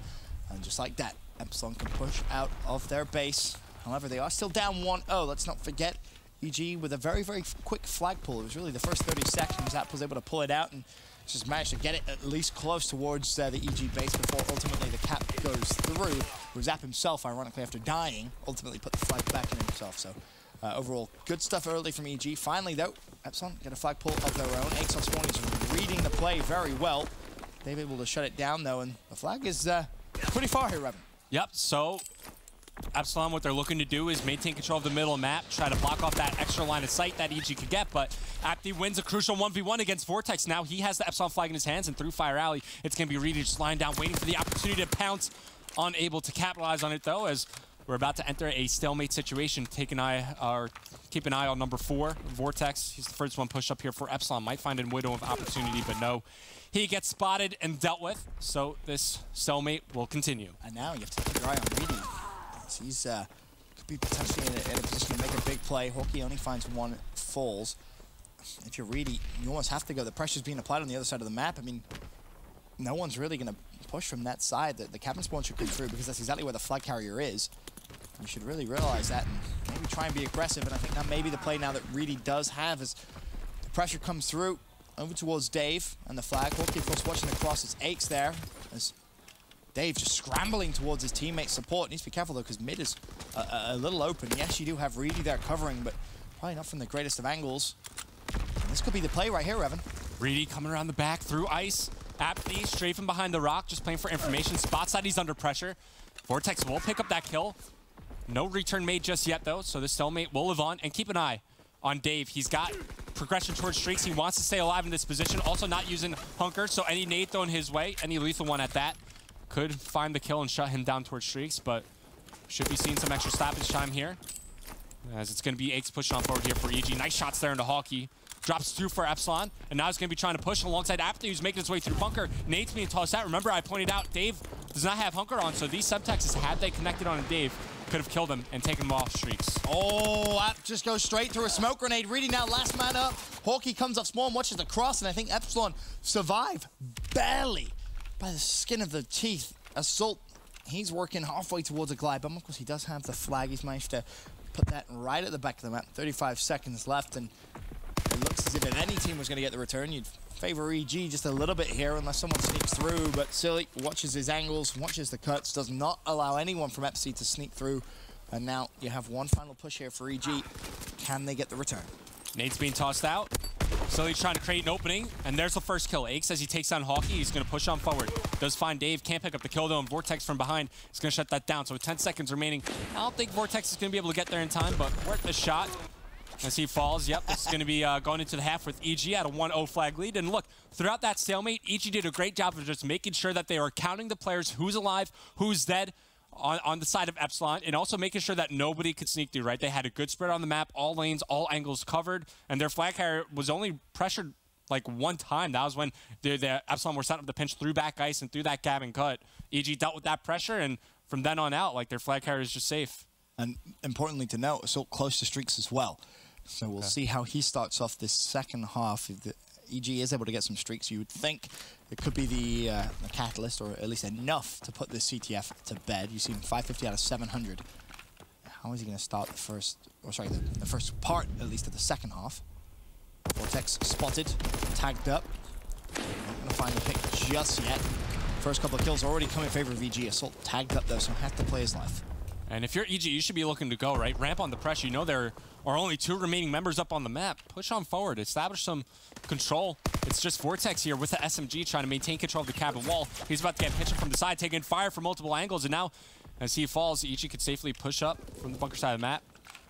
A: And just like that, Epsilon can push out of their base. However, they are still down 1-0. Let's not forget EG with a very quick flag pull. It was really the first 30 seconds. App was able to pull it out and just managed to get it at least close towards the EG base before ultimately the cap goes through. It was App himself, ironically, after dying, ultimately put the flag back in himself. So overall, good stuff early from EG. Finally, though, Epsilon get a flag pull of their own. Aches on Spawn is reading the play very well. They've been able to shut it down, though, and the flag is pretty far here, Revan.
B: Yep, so Epsilon, what they're looking to do is maintain control of the middle map, try to block off that extra line of sight that EG could get, but Apti wins a crucial 1v1 against Vortex. Now he has the Epsilon flag in his hands, and through Fire Alley, it's going to be Reedy just lying down, waiting for the opportunity to pounce. Unable to capitalize on it, though, as We're about to enter a stalemate situation. Keep an eye on number 4, Vortex. He's the first one pushed up here for Epsilon. Might find a window of opportunity, but no. He gets spotted and dealt with, so this stalemate will continue.
A: And now you have to keep your eye on Reedy. He's could be potentially in a position to make a big play. Hawkeye only finds 1, falls. If you're Reedy, you almost have to go. The pressure's being applied on the other side of the map. I mean, no one's really going to push from that side. The cabin spawn should come through because that's exactly where the flag carrier is. You should really realize that and maybe try and be aggressive. And I think that may be the play now that Reedy does have as the pressure comes through over towards Dave and the flag. Hawkeye, of course, watching across. It's Aches there as Dave just scrambling towards his teammate's support. Needs to be careful, though, because mid is a little open. Yes, you do have Reedy there covering, but probably not from the greatest of angles. And this could be the play right here, Evan.
B: Reedy coming around the back through ice. Apathy straight from behind the rock, just playing for information. Spots that he's under pressure. Vortex will pick up that kill. No return made just yet, though, so this stalemate will live on. And keep an eye on Dave. He's got progression towards streaks. He wants to stay alive in this position. Also not using Hunker, so any nade thrown his way, any lethal one at that, could find the kill and shut him down towards streaks, but should be seeing some extra stoppage time here, as it's going to be Aches pushing on forward here for EG. Nice shots there into Hawkeye. Drops through for Epsilon, and now he's going to be trying to push alongside Apathy, who's making his way through bunker. Nade's being tossed out. Remember, I pointed out Dave does not have Hunker on, so these subtexts, had they connected on Dave, could have killed him and taken him off streaks.
A: Oh, that just goes straight through a smoke grenade. Reedy now last man up. Hawkeye comes up small and watches the cross, and I think Epsilon survive barely by the skin of the teeth. Assault, he's working halfway towards a glide bomb. Of course, he does have the flag. He's managed to put that right at the back of the map. 35 seconds left, and it looks as if any team was going to get the return, you'd favor EG just a little bit here unless someone sneaks through, but Silly watches his angles, watches the cuts, does not allow anyone from Epsilon to sneak through, and now you have one final push here for EG. Can they get the return?
B: Nade's being tossed out. Silly's trying to create an opening, and there's the first kill. Aches, as he takes down Hawkeye, he's going to push on forward. Does find Dave, can't pick up the kill though, and Vortex from behind is going to shut that down. So with 10 seconds remaining, I don't think Vortex is going to be able to get there in time, but worth a shot. As he falls, yep, this is going to be going into the half with EG at a 1-0 flag lead. And look, throughout that stalemate, EG did a great job of just making sure that they are counting the players, who's alive, who's dead, on the side of Epsilon, and also making sure that nobody could sneak through, right? They had a good spread on the map, all lanes, all angles covered, and their flag carrier was only pressured like one time. That was when the Epsilon were setting up the pinch through back ice and through that gap and cut. EG dealt with that pressure, and from then on out, like, their flag carrier is just safe.
A: And importantly to note, Assault close to streaks as well. So we'll see how he starts off this second half. If the EG is able to get some streaks, you would think it could be the catalyst, or at least enough to put this CTF to bed. You see him 550 out of 700. How is he going to start the first, or sorry, the first part, at least, of the second half? Vortex spotted, tagged up. Not going to find the pick just yet. First couple of kills already come in favor of EG. Assault tagged up, though, so have to play his life.
B: And if you're EG, you should be looking to go, right? Ramp on the pressure. You know there are only 2 remaining members up on the map. Push on forward. Establish some control. It's just Vortex here with the SMG trying to maintain control of the cabin wall. He's about to get pitched from the side, taking fire from multiple angles. And now, as he falls, EG could safely push up from the bunker side of the map.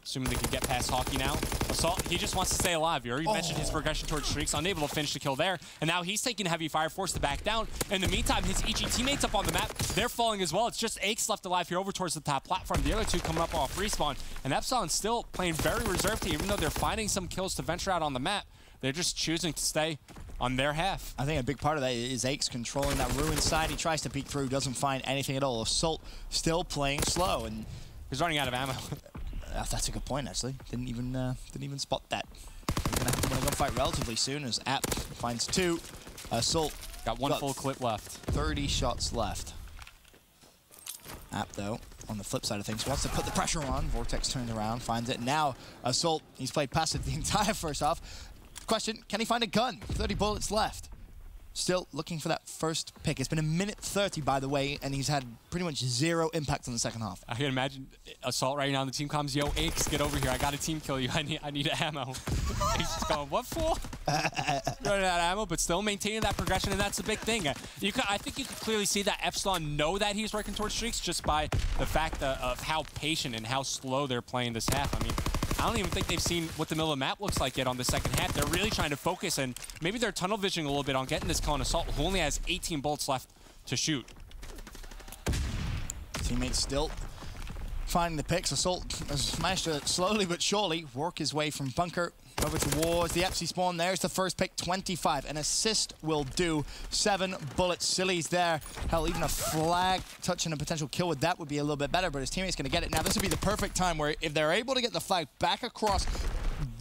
B: Assuming they can get past Hawkeye now. Assault, he just wants to stay alive. You already mentioned his progression towards streaks, unable to finish the kill there. And now he's taking heavy fire, forced to back down. In the meantime, his EG teammates up on the map, they're falling as well. It's just Aches left alive here over towards the top platform. The other 2 coming up off respawn. And Epsilon still playing very reserved here, even though they're finding some kills to venture out on the map. They're just choosing to stay on their half.
A: I think a big part of that is Aches controlling that ruin side. He tries to peek through, doesn't find anything at all. Assault still playing slow, and
B: he's running out of ammo.
A: That's a good point, actually. Didn't even spot that. He's gonna have to win a gunfight relatively soon as App finds 2. Assault
B: got one full clip left.
A: 30 shots left. App, though, on the flip side of things, wants to put the pressure on. Vortex turns around, finds it. Now, Assault, he's played passive the entire first half. Question, can he find a gun? 30 bullets left. Still looking for that first pick. It's been 1:30, by the way, and he's had pretty much 0 impact on the second half.
B: I can imagine Assault right now on the team comms. Yo, Aches, get over here. I got a team kill you. I need ammo. He's just going, what for? Running out of ammo, but still maintaining that progression, and that's the big thing. I think you can clearly see that Epsilon know that he's working towards streaks just by the fact of how patient and how slow they're playing this half. I mean, I don't even think they've seen what the middle of the map looks like yet on the second half. They're really trying to focus, and maybe they're tunnel visioning a little bit on getting this kill on Assault, who only has 18 bullets left to shoot.
A: Teammates still finding the picks. Assault has managed to slowly but surely work his way from bunker over towards the Epsi spawn. There's the first pick, 25. An assist will do. 7 bullets. Silly's there. Hell, even a flag touching a potential kill with that would be a little bit better, but his teammate's going to get it. Now, this would be the perfect time where if they're able to get the flag back across,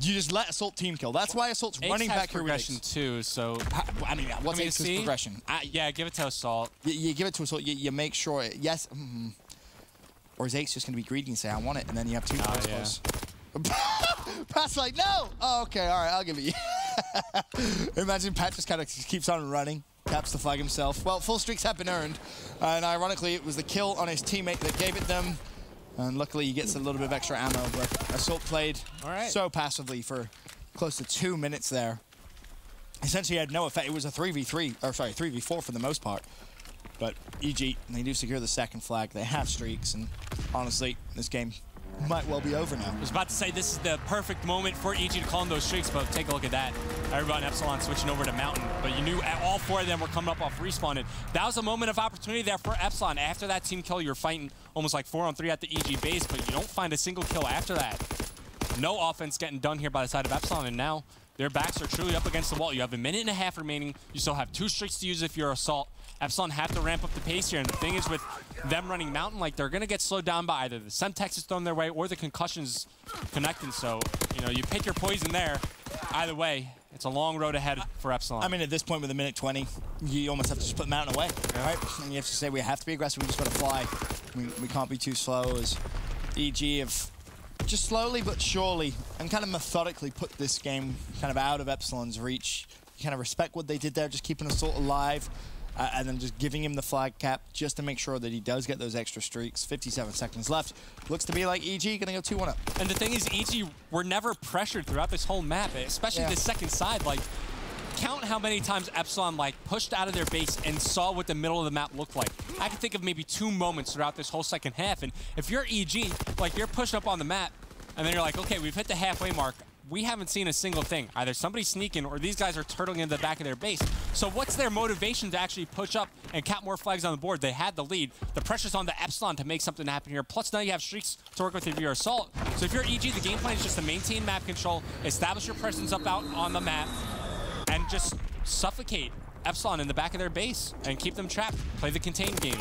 A: you just let Assault team kill. That's why Assault's running back here with
B: progression too, so...
A: I mean, what's Ace's progression?
B: Yeah, give it to Assault.
A: You give it to Assault. You make sure... Yes. Or is Ace just going to be greedy and say, I want it, and then you have 2 players close? Pat's like, no! Oh, okay, all right, I'll give it you. Imagine Pat just kind of keeps on running, taps the flag himself. Well, full streaks have been earned, and ironically, it was the kill on his teammate that gave it them. And luckily, he gets a little bit of extra ammo, but Assault played so passively for close to 2 minutes there. Essentially, had no effect. It was a 3v3, or sorry, 3v4 for the most part. But EG, they do secure the second flag. They have streaks, and honestly, this game might well be over now.
B: I was about to say this is the perfect moment for EG to call in those streaks, but take a look at that. Everybody in Epsilon switching over to Mountain, but you knew all 4 of them were coming up off respawn, and that was a moment of opportunity there for Epsilon. After that team kill, you're fighting almost like 4-on-3 at the EG base, but you don't find a single kill after that. No offense getting done here by the side of Epsilon, and now their backs are truly up against the wall. You have a minute and a half remaining. You still have 2 streaks to use if you're Assault. Epsilon have to ramp up the pace here, and the thing is with them running Mountain, like they're gonna get slowed down by either the Semtex is thrown their way or the concussions connecting. So, you know, you pick your poison there. Either way, it's a long road ahead for Epsilon.
A: I mean, at this point with a minute 20, you almost have to just put Mountain away, right? And you have to say we have to be aggressive. We just got to fly. We can't be too slow. As EG have just slowly but surely and kind of methodically put this game kind of out of Epsilon's reach. You kind of respect what they did there, just keeping Assault alive. And then just giving him the flag cap just to make sure that he does get those extra streaks. 57 seconds left. Looks to be like EG gonna go 2-1 up.
B: And the thing is, EG were never pressured throughout this whole map, especially the second side. Like, count how many times Epsilon like pushed out of their base and saw what the middle of the map looked like. I can think of maybe 2 moments throughout this whole second half. And if you're EG, like you're pushing up on the map, and then you're like, okay, we've hit the halfway mark. We haven't seen a single thing. Either somebody's sneaking or these guys are turtling into the back of their base. So what's their motivation to actually push up and count more flags on the board? They had the lead. The pressure's on the Epsilon to make something happen here. Plus now you have streaks to work with if you're Assault. So if you're EG, the game plan is just to maintain map control, establish your presence up out on the map, and just suffocate Epsilon in the back of their base and keep them trapped. Play the contained game.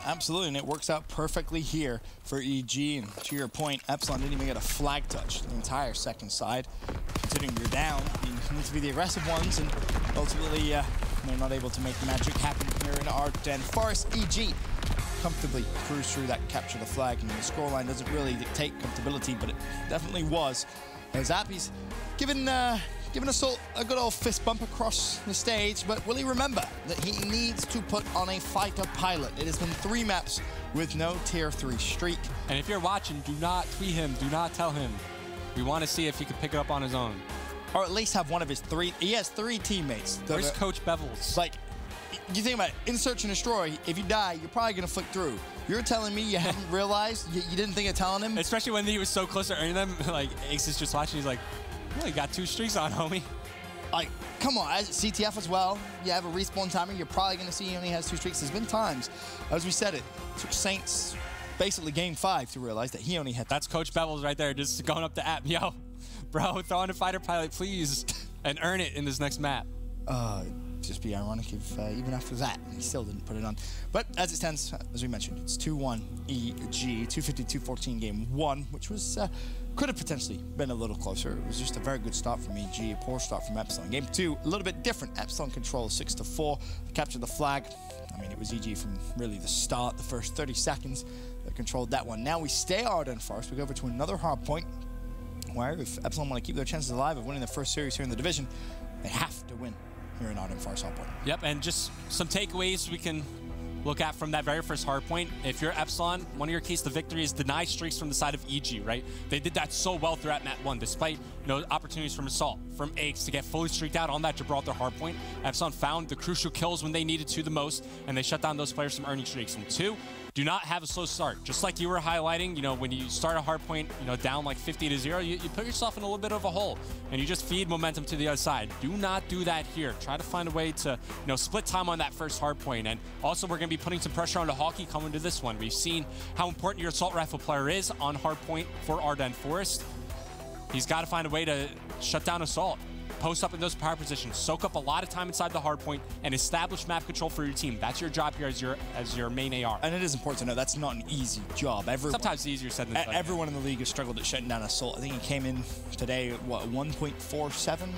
A: Absolutely, and it works out perfectly here for EG. And to your point, Epsilon didn't even get a flag touch the entire second side. Considering you're down, you need to be the aggressive ones, and ultimately they're not able to make the magic happen here in Art and Forest. EG comfortably cruise through that capture the flag, and the scoreline doesn't really dictate comfortability, but it definitely was. As Appy's given Assault a good old fist bump across the stage, but will he remember that he needs to put on a fighter pilot? It has been 3 maps with no tier 3 streak.
B: And if you're watching, do not tweet him, do not tell him. We want to see if he can pick it up on his own.
A: Or at least have one of his 3. He has 3 teammates.
B: Where's Coach Bevels?
A: Like, you think about it, in Search and Destroy, if you die, you're probably going to flick through. You're telling me you hadn't realized? You didn't think of telling him?
B: Especially when he was so close to earning them. Like, Ace is just watching, he's like, well, you got 2 streaks on, homie.
A: Like, come on, as CTF as well, you have a respawn timer, you're probably going to see he only has 2 streaks. There's been times, as we said it took Saints basically game 5 to realize that he only had...
B: That's Coach Bevels right there, just going up the app. Yo, bro, throw in a fighter pilot, please, and earn it in this next map.
A: Just be ironic if even after that, he still didn't put it on. But as it stands, as we mentioned, it's 2-1 EG, 250-214 game 1, which was... could have potentially been a little closer. It was just a very good start from EG, a poor start from Epsilon. Game 2, a little bit different. Epsilon control 6-4, captured the flag. I mean, it was EG from really the start, the first 30 seconds that controlled that one. Now we stay Ardent Forest. We go over to another hard point where if Epsilon want to keep their chances alive of winning the first series here in the division, they have to win here in Ardent Forest hard point.
B: Yep, and just some takeaways we can look at from that very first hard point. If you're Epsilon, one of your keys to victory is deny streaks from the side of EG, right? They did that so well throughout Map 1, despite opportunities from Assault, from Ace to get fully streaked out on that Gibraltar hard point. Epsilon found the crucial kills when they needed to the most, and they shut down those players from earning streaks. And 2, do not have a slow start. Just like you were highlighting, you know, when you start a hard point, you know, down like 50-0, you put yourself in a little bit of a hole, and you just feed momentum to the other side. Do not do that here. Try to find a way to, you know, split time on that first hard point. And also, we're going to be putting some pressure on the Hawkeye coming to this one. We've seen how important your assault rifle player is on hard point for Ardennes Forest. He's got to find a way to shut down assault. Post up in those power positions, soak up a lot of time inside the hard point, and establish map control for your team. That's your job here as your main AR.
A: And it is important to know that's not an easy job.
B: Sometimes easier said than done.
A: Everyone in the league has struggled at shutting down assault. I think he came in today at what, 1.47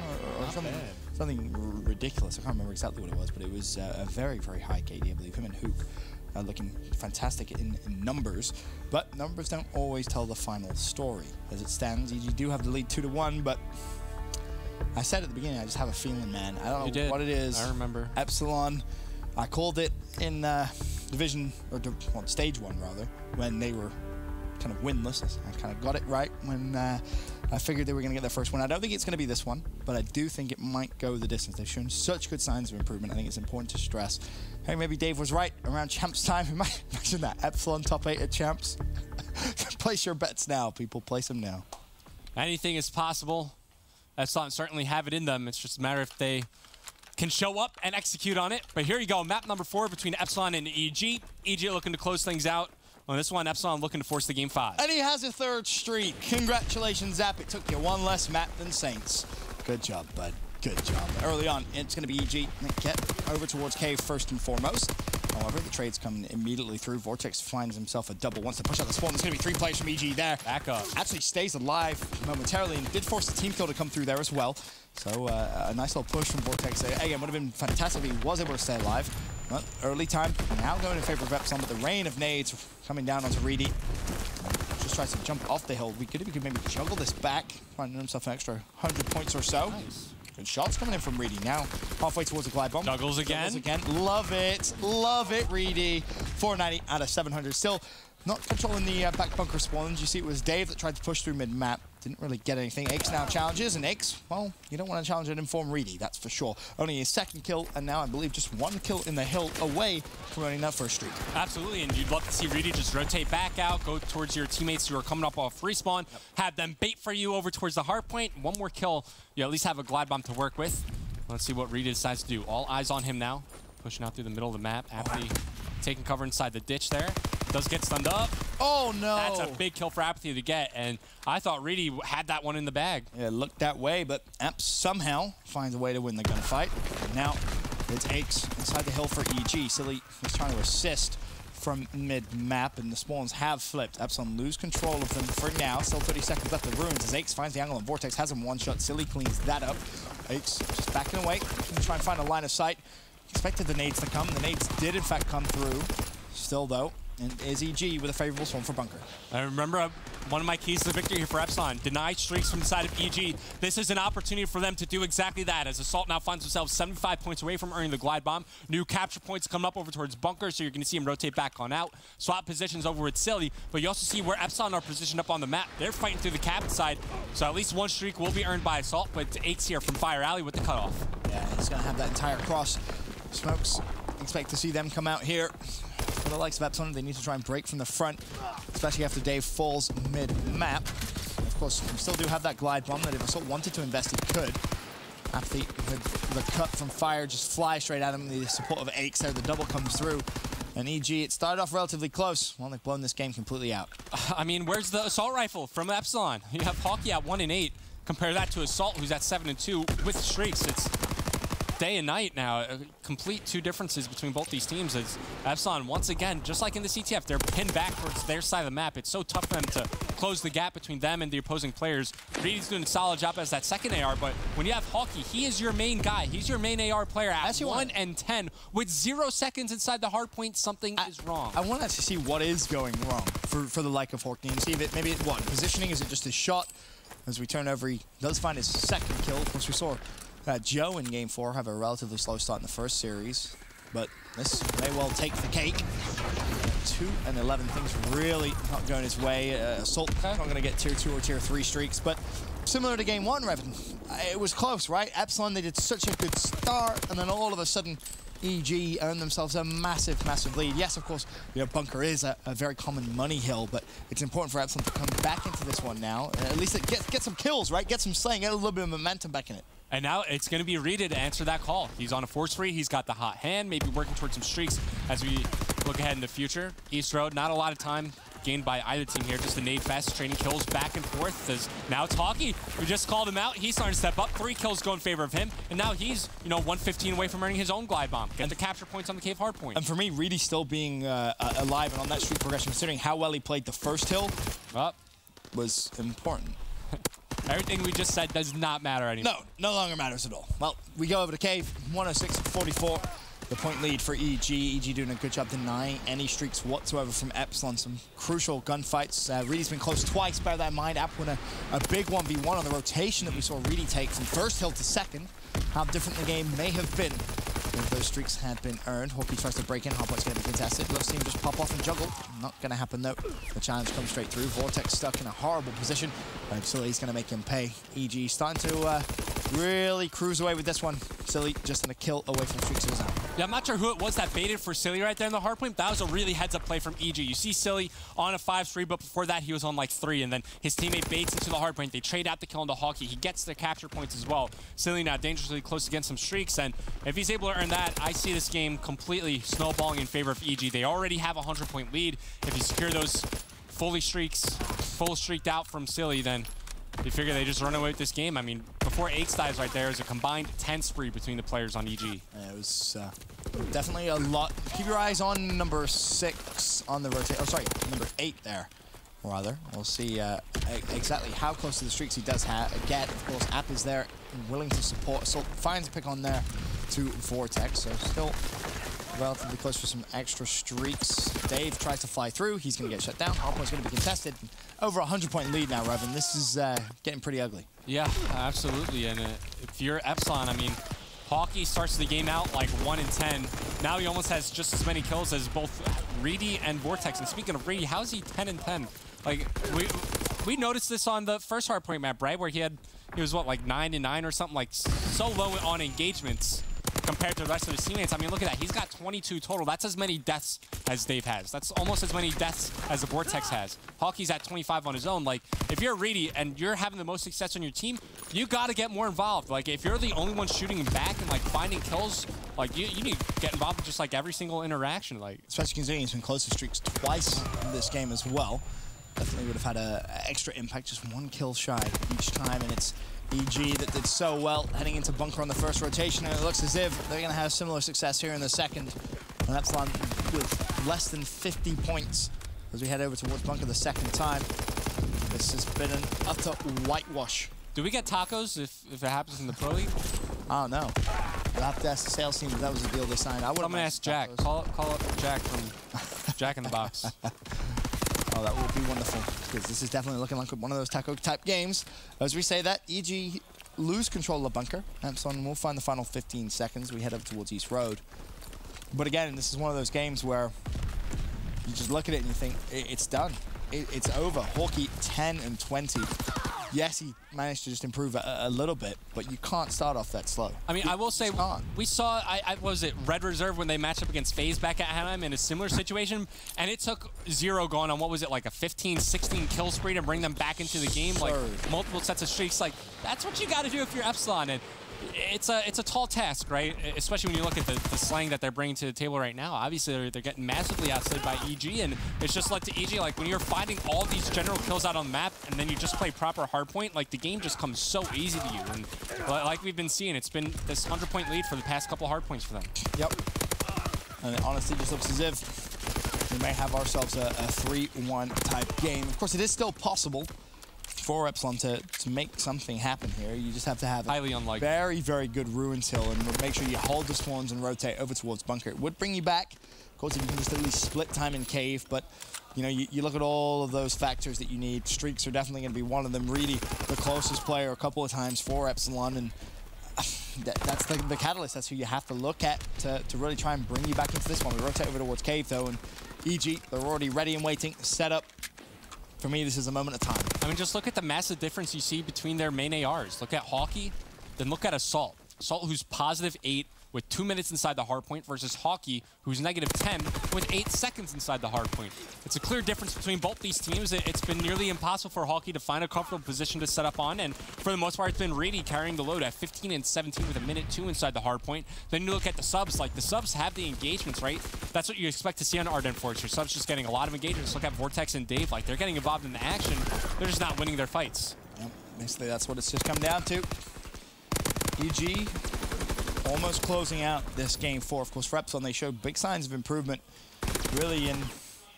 A: or something. Something ridiculous. I can't remember exactly what it was, but it was a very, very high KD. I believe him and Hook looking fantastic in numbers, but numbers don't always tell the final story. As it stands, you do have the lead 2-1, but I said at the beginning, I just have a feeling, man. I don't know what it is.
B: I remember. Epsilon,
A: I called it in division, or well, stage 1 rather, when they were kind of winless. I kind of got it right when I figured they were going to get their first win. I don't think it's going to be this one, but I do think it might go the distance. They've shown such good signs of improvement. I think it's important to stress. Hey, maybe Dave was right around Champs time. Imagine that, Epsilon top 8 at Champs. Place your bets now, people. Place them now.
B: Anything is possible. Epsilon certainly have it in them. It's just a matter if they can show up and execute on it. But here you go, map number 4 between Epsilon and EG. EG looking to close things out. On this one, Epsilon looking to force the game 5.
A: And he has a 3rd streak. Congratulations, Zap. It took you one less map than Saints. Good job, bud. Good job. Early on, it's going to be EG. Get over towards Cave first and foremost. However, the trades come immediately through. Vortex finds himself a double. Wants to push out the spawn. There's going to be 3 players from EG there.
B: Back up.
A: Actually stays alive momentarily and did force the team kill to come through there as well. So a nice little push from Vortex there. Again, would have been fantastic if he was able to stay alive. But early time now going in favor of Epsilon, but the rain of nades coming down onto Reedy. Just tries to jump off the hill. We could maybe juggle this back, finding himself an extra 100 points or so.
B: Nice.
A: Good shots coming in from Reedy now. Halfway towards the glide bomb.
B: Juggles again.
A: Love it. Love it, Reedy. 490 out of 700. Still not controlling the back bunker spawns. You see it was Dave that tried to push through mid-map. Didn't really get anything. Aix now challenges, and Aix, well, you don't want to challenge an informed Reedy, that's for sure. Only his 2nd kill, and now I believe just 1 kill in the hill away from running that first streak.
B: Absolutely, and you'd love to see Reedy just rotate back out, go towards your teammates who are coming up off respawn, have them bait for you over towards the hard point. 1 more kill, you at least have a glide bomb to work with. Let's see what Reedy decides to do. All eyes on him now, pushing out through the middle of the map, Apathy taking cover inside the ditch there. Does get stunned up.
A: Oh, no.
B: That's a big kill for Apathy to get, and I thought Reedy had that one in the bag.
A: Yeah, it looked that way, but App somehow finds a way to win the gunfight. And now it's Aix inside the hill for EG. Silly is trying to assist from mid-map, and the spawns have flipped. Epsilon lose control of them for now. Still 30 seconds left of Ruins as Aix finds the angle, and Vortex has him one-shot. Silly cleans that up. Aix just backing away, try and find a line of sight. Expected the nades to come. The nades did, in fact, come through. Still, though, and is EG with a favorable spawn for bunker.
B: I remember one of my keys to victory here for Epsilon. Deny streaks from the side of EG. This is an opportunity for them to do exactly that, as Assault now finds themselves 75 points away from earning the glide bomb. New capture points coming up over towards bunker, so you're going to see him rotate back on out. Swap positions over with Silly, but you also see where Epsilon are positioned up on the map. They're fighting through the cabin side, so at least 1 streak will be earned by Assault, but Aix here from Fire Alley with the cutoff.
A: Yeah, he's going to have that entire cross. Smokes, expect to see them come out here. For the likes of Epsilon, they need to try and break from the front, especially after Dave falls mid-map. Of course, we still do have that glide bomb that if Assault wanted to invest, he could. After the cut from Fire just flies straight at him, the support of Aix there, the double comes through. And EG, it started off relatively close. Well, they've blown this game completely out.
B: I mean, where's the assault rifle from Epsilon? You have Hawkeye at 1-8. Compare that to Assault, who's at 7-2 with streaks. It's day and night now. Complete 2 differences between both these teams. As Epsilon, once again, just like in the CTF, they're pinned back towards their side of the map. It's so tough for them to close the gap between them and the opposing players. Reedy's doing a solid job as that second AR, but when you have Hawkeye, he is your main guy. He's your main AR player at 1-10 with 0 seconds inside the hard point. Something is wrong.
A: I want to see what is going wrong for the like of Hawkeye and see if it maybe what positioning, is it just his shot? As we turn over, he does find his 2nd kill. Of course, we saw Joe in Game 4 have a relatively slow start in the first series, but this may well take the cake. 2-11, things really not going his way. Assault not going to get tier 2 or tier 3 streaks, but similar to Game 1, Revan, it was close, right? Epsilon, they did such a good start, and then all of a sudden, EG earn themselves a massive, massive lead. Yes, of course, you know, Bunker is a very common money hill, but it's important for Epsilon to come back into this one now. At least get some kills, right? Get some slaying, get a little bit of momentum back in it.
B: And now it's going to be Rita to answer that call. He's on a force free. He's got the hot hand, maybe working towards some streaks as we look ahead in the future. East Road, not a lot of time gained by either team here. Just a nade fest, trading kills back and forth. As now it's Hockey. We just called him out. He's starting to step up. 3 kills go in favor of him. And now he's, you know, 115 away from earning his own glide bomb. Get the capture points on the cave hardpoint.
A: And for me, Reedy still being alive and on that streak progression, considering how well he played the first hill, was important.
B: Everything we just said does not matter anymore.
A: No longer matters at all. Well, we go over to Cave, 106-44. The point lead for EG. EG doing a good job denying any streaks whatsoever from Epsilon. Some crucial gunfights. Reedy's been close twice, bear that in mind. App won a big 1v1 on the rotation that we saw Reedy take from first hill to second. How different the game may have been if those streaks had been earned. Hockey tries to break in. Hardpoint's going to be contested. Looks to him just pop off and juggle. Not going to happen, though. The challenge comes straight through. Vortex stuck in a horrible position. Silly's going to make him pay. EG starting to really cruise away with this one. Silly just in a kill away from streaks of his own.
B: Yeah, I'm not sure who it was that baited for Silly right there in the hardpoint. That was a really heads-up play from EG. You see Silly on a 5-3, but before that, he was on like 3, and then his teammate baits into the hardpoint. They trade out the kill into Hockey. He gets the capture points as well. Silly now dangerously close against some streaks, and if he's able to earn that, I see this game completely snowballing in favor of EG. They already have a 100-point lead. If you secure those full streaked out from Silly, then you figure they just run away with this game. I mean, before 8 dives right there, it was a combined 10 spree between the players on EG.
A: Yeah, it was definitely a lot. Keep your eyes on number 6 on the rotate. Oh, sorry, number 8 there, rather. We'll see exactly how close to the streaks he does get. Of course, App is there, willing to support. Assault finds a pick on there to Vortex, so still relatively close for some extra streaks. Dave tries to fly through. He's going to get shut down. Hardpoint's going to be contested. Over a 100-point lead now, Revan. This is getting pretty ugly.
B: Yeah, absolutely. And if you're Epsilon, I mean, Hockey starts the game out like 1-10. Now he almost has just as many kills as both Reedy and Vortex. And speaking of Reedy, how is he 10-10? Like, we noticed this on the first hardpoint map, right? Where he was what, like 9-9 or something, like so low on engagements compared to the rest of his teammates. I mean, look at that. He's got 22 total. That's as many deaths as Dave has. That's almost as many deaths as the Vortex has. Hockey's at 25 on his own. Like, if you're Reedy and you're having the most success on your team, you got to get more involved. Like, if you're the only one shooting back and, like, finding kills, like, you need to get involved in just, like, every single interaction. Like,
A: especially considering he's been close to streaks twice in this game as well. Definitely would have had an extra impact, just 1 kill shy each time, and it's EG that did so well heading into Bunker on the first rotation, and it looks as if they're going to have similar success here in the second. And Epsilon with less than 50 points as we head over towards Bunker the second time. This has been an utter whitewash.
B: Do we get tacos if it happens in the Pro League?
A: I don't know. I'll have to ask the sales team if that was the deal they signed. I'm
B: going to ask Jack. Call up Jack from Jack in the Box.
A: Oh, that would be wonderful, because this is definitely looking like one of those taco-type games. As we say that, EG lose control of Bunker. Epsilon will find the final 15 seconds. We head up towards East Road. But again, this is one of those games where you just look at it and you think, it's done. It's over. Hawkey 10-20. Yes, he managed to just improve a little bit, but you can't start off that slow.
B: I mean, I will say, we saw, what was it, Red Reserve when they matched up against FaZe back at Anaheim in a similar situation, and it took 0 going on, what was it, like a 15, 16 kill spree to bring them back into the game, like multiple sets of streaks. Like, that's what you got to do if you're Epsilon. And it's a tall task, right? Especially when you look at the slang that they're bringing to the table right now. Obviously, they're getting massively outplayed by EG, and it's just led to EG, like, when you're finding all these general kills out on the map, and then you just play proper hardpoint, like, the game just comes so easy to you. And like we've been seeing, it's been this 100-point lead for the past couple hardpoints for them.
A: Yep. And it honestly just looks as if we may have ourselves a 3-1 type game. Of course, it is still possible for Epsilon to make something happen here. You just have to have
B: highly unlikely,
A: very, very good Ruins Hill, and make sure you hold the spawns and rotate over towards Bunker. It would bring you back. Of course, if you can just at least split time in Cave, but you know, you look at all of those factors that you need. Streaks are definitely going to be one of them. Really, the closest player a couple of times for Epsilon, and that's the catalyst. That's who you have to look at to really try and bring you back into this one. We rotate over towards Cave, though, and EG, they're already ready and waiting, set up. For me, this is a moment of time.
B: I mean, just look at the massive difference you see between their main ARs. Look at Hockey, then look at Assault. Assault, who's +8, with 2 minutes inside the hard point versus Hockey, who's -10 with 8 seconds inside the hard point. It's a clear difference between both these teams. It's been nearly impossible for Hockey to find a comfortable position to set up on, and for the most part, it's been Reedy carrying the load at 15 and 17 with 1:02 inside the hard point. Then you look at the subs, like the subs have the engagements, right? That's what you expect to see on Ardent Force. Your subs just getting a lot of engagements. Look at Vortex and Dave, like they're getting involved in the action. They're just not winning their fights.
A: Yep, basically that's what it's just come down to. EG almost closing out this game 4. Of course, for Epsilon, they showed big signs of improvement, really, in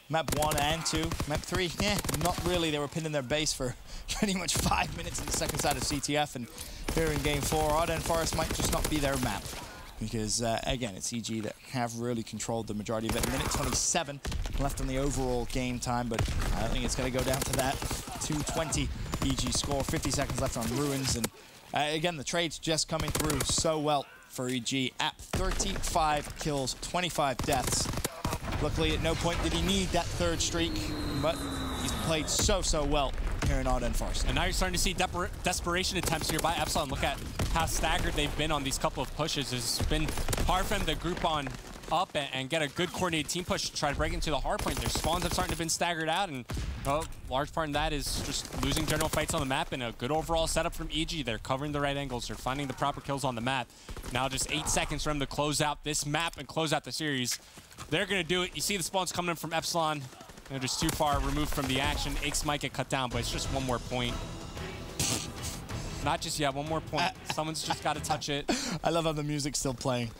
A: map 1 and 2. Map 3, not really. They were pinned in their base for pretty much 5 minutes in the second side of CTF, and here in game 4, Ardent Forest might just not be their map. Because, again, it's EG that have really controlled the majority of it. Minute 27 left on the overall game time, but I don't think it's going to go down to that. 2:20 EG score, 50 seconds left on Ruins, and again, the trade's just coming through so well for EG. App 35 kills, 25 deaths. Luckily, at no point did he need that 3rd streak, but he's played so well here in Ardent Forest.
B: And now you're starting to see desperation attempts here by Epsilon. Look at how staggered they've been on these couple of pushes. It's been hard for them to group on up and get a good coordinated team push to try to break into the hard point. Their spawns have started to been staggered out, and large part of that is just losing general fights on the map, and a good overall setup from EG. They're covering the right angles. They're finding the proper kills on the map. Now just 8 seconds for them to close out this map and close out the series. They're going to do it. You see the spawns coming in from Epsilon. They're just too far removed from the action. Ix might get cut down, but it's just one more point. Not just yet, one more point. Someone's just got to touch it.
A: I love how the music's still playing.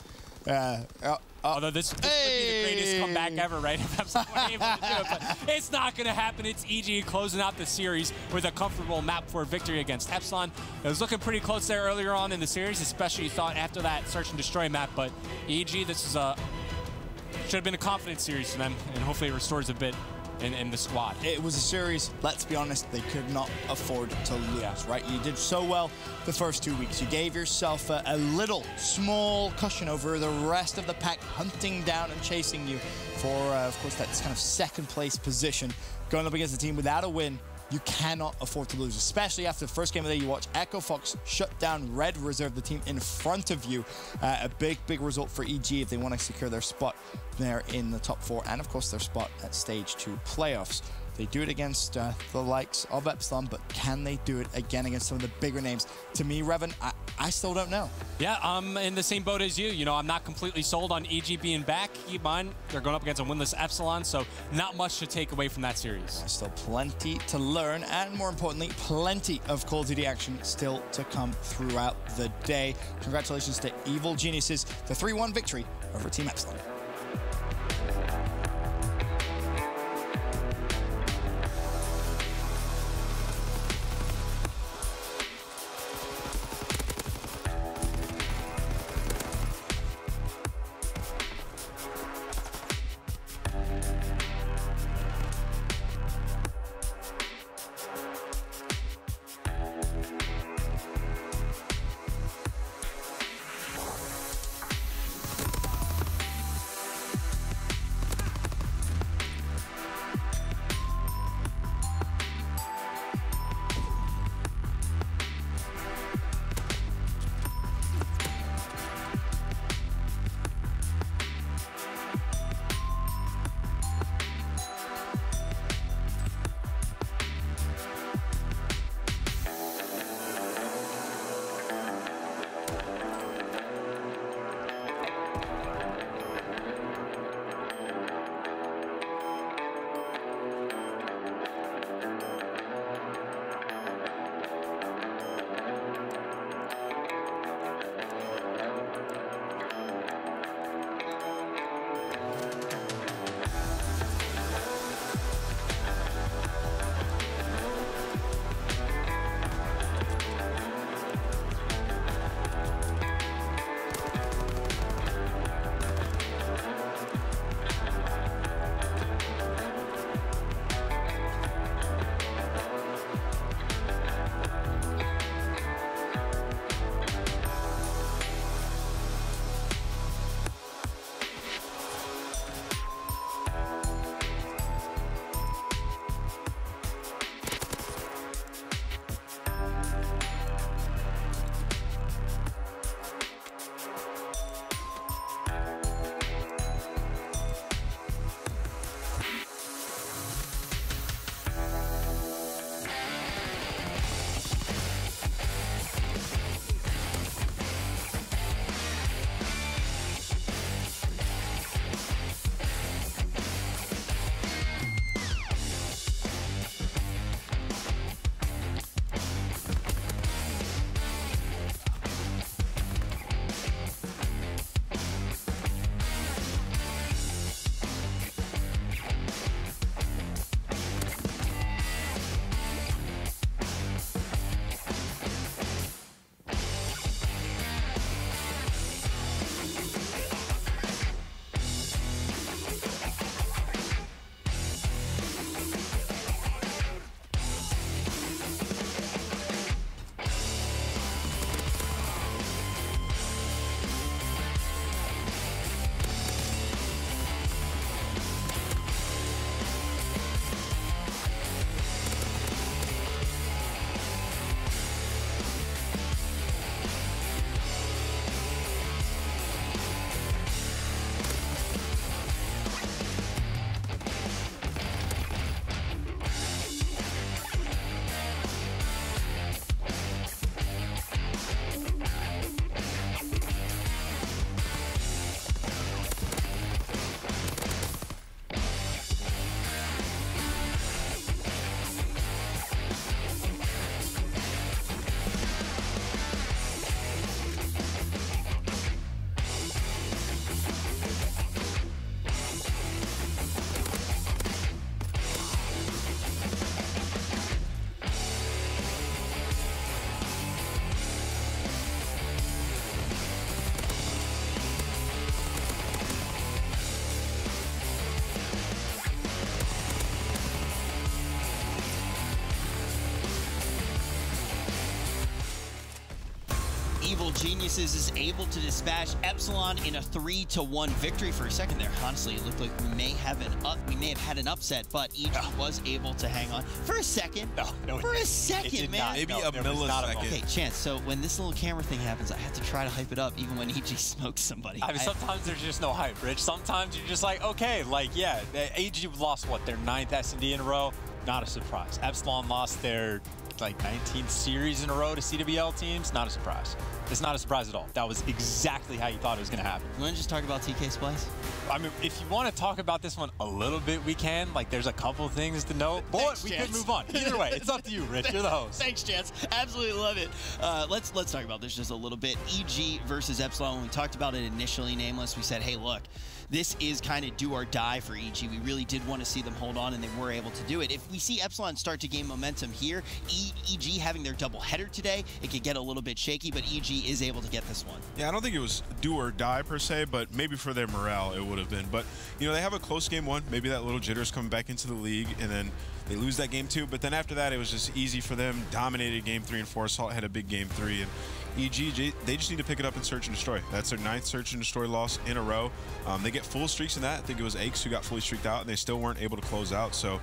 B: Although this would be the greatest comeback ever, right? If Epsilon were able to do it, but it's not going to happen. It's EG closing out the series with a comfortable map for victory against Epsilon. It was looking pretty close there earlier on in the series, especially you thought after that search and destroy map. But EG, this is should have been a confidence series for them, and hopefully it restores a bit in the squad.
A: It was a series, let's be honest, they could not afford to lose, right? You did so well the first 2 weeks. You gave yourself a little, small cushion over the rest of the pack, hunting down and chasing you for, of course, that kind of 2nd place position. Going up against a team without a win, you cannot afford to lose, especially after the first game of the day. You watch Echo Fox shut down Red Reserve, the team in front of you. A big result for EG if they want to secure their spot there in the top 4, and of course their spot at Stage 2 playoffs. They do it against the likes of Epsilon, but can they do it again against some of the bigger names? To me, Revan, I still don't know.
B: Yeah, I'm in the same boat as you. You know, I'm not completely sold on EG being back. Keep in mind, they're going up against a winless Epsilon, so not much to take away from that series.
A: There's still plenty to learn, and more importantly, plenty of Call of Duty action still to come throughout the day. Congratulations to Evil Geniuses, the 3-1 victory over Team Epsilon.
F: Evil Geniuses is able to dispatch Epsilon in a 3-1 victory. For a second there, honestly, it looked like we may have had an upset, but EG was able to hang on for a second. For a second, man.
G: Maybe a millisecond.
F: Okay, Chance. So when this little camera thing happens, I have to try to hype it up, even when EG smokes somebody.
H: I mean, sometimes there's just no hype, Rich. Sometimes you're just like, okay, like, yeah, AG lost, what, their 9th S&D in a row? Not a surprise. Epsilon lost their, like, 19th series in a row to CWL teams. Not a surprise. It's not a surprise at all. That was exactly how you thought it was going to happen.
F: You want to just talk about TK Splice?
H: I mean, if you want to talk about this one a little bit, we can. Like, there's a couple of things to note, but we could move on. Either way, it's up to you, Rich. You're the host.
F: Thanks, Chance. Absolutely love it. Let's talk about this just a little bit. EG versus Epsilon. When we talked about it initially, Nameless, we said, hey, look, this is kind of do or die for EG. We really did want to see them hold on, and they were able to do it. If we see Epsilon start to gain momentum here, EG having their doubleheader today, it could get a little bit shaky, but EG is able to get this one.
G: Yeah, I don't think it was do or die per se, but maybe for their morale it would have been. But, you know, they have a close game 1. Maybe that little jitter's coming back into the league, and then they lose that game 2. But then after that, it was just easy for them. Dominated game 3 and 4. Assault had a big game 3. And EG, they just need to pick it up and search and destroy. That's their 9th search and destroy loss in a row. They get full streaks in that. I think it was Aches who got fully streaked out, and they still weren't able to close out. So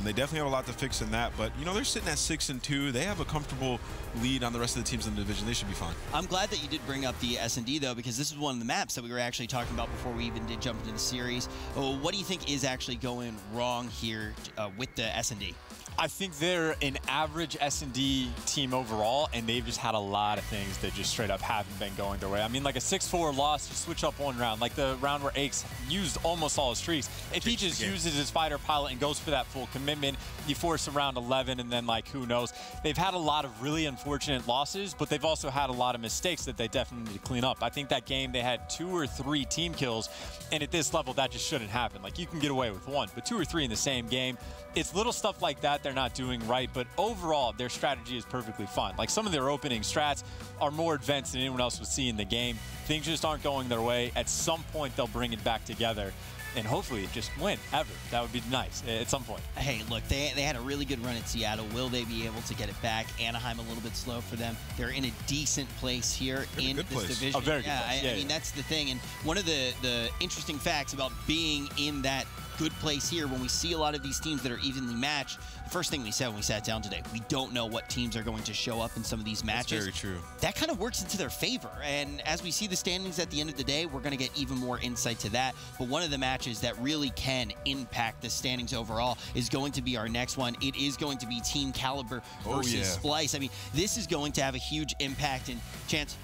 G: they definitely have a lot to fix in that. But, you know, they're sitting at 6-2. They have a comfortable lead on the rest of the teams in the division. They should be fine.
F: I'm glad that you did bring up the S&D, though, because this is one of the maps that we were actually talking about before we even did jump into the series. What do you think is actually going wrong here with the S&D?
H: I think they're an average S&D team overall, and they've just had a lot of things that just straight up haven't been going their way. I mean, like a 6-4 loss, you switch up one round, like the round where Aches used almost all his streaks. If he just uses his fighter pilot and goes for that full commitment, you force a round 11, and then, like, who knows? They've had a lot of really unfortunate losses, but they've also had a lot of mistakes that they definitely need to clean up. I think that game they had 2 or 3 team kills, and at this level, that just shouldn't happen. Like, you can get away with 1, but 2 or 3 in the same game. It's little stuff like that they're not doing right, but overall, their strategy is perfectly fine. Like, some of their opening strats are more advanced than anyone else would see in the game. Things just aren't going their way. At some point, they'll bring it back together, and hopefully just win, ever. That would be nice at some point.
F: Hey, look, they had a really good run at Seattle. Will they be able to get it back? Anaheim a little bit slow for them. They're in a decent place here in this division.
H: A very good place.
F: I mean, that's the thing. And one of the interesting facts about being in that good place here, when we see a lot of these teams that are evenly matched, the first thing we said when we sat down today, we don't know what teams are going to show up in some of these matches.
G: That's very true.
F: That kind of works into their favor. And as we see the standings at the end of the day, we're going to get even more insight to that. But one of the matches that really can impact the standings overall is going to be our next one. It is going to be Team Caliber versus Splice. I mean, this is going to have a huge impact. And Chance,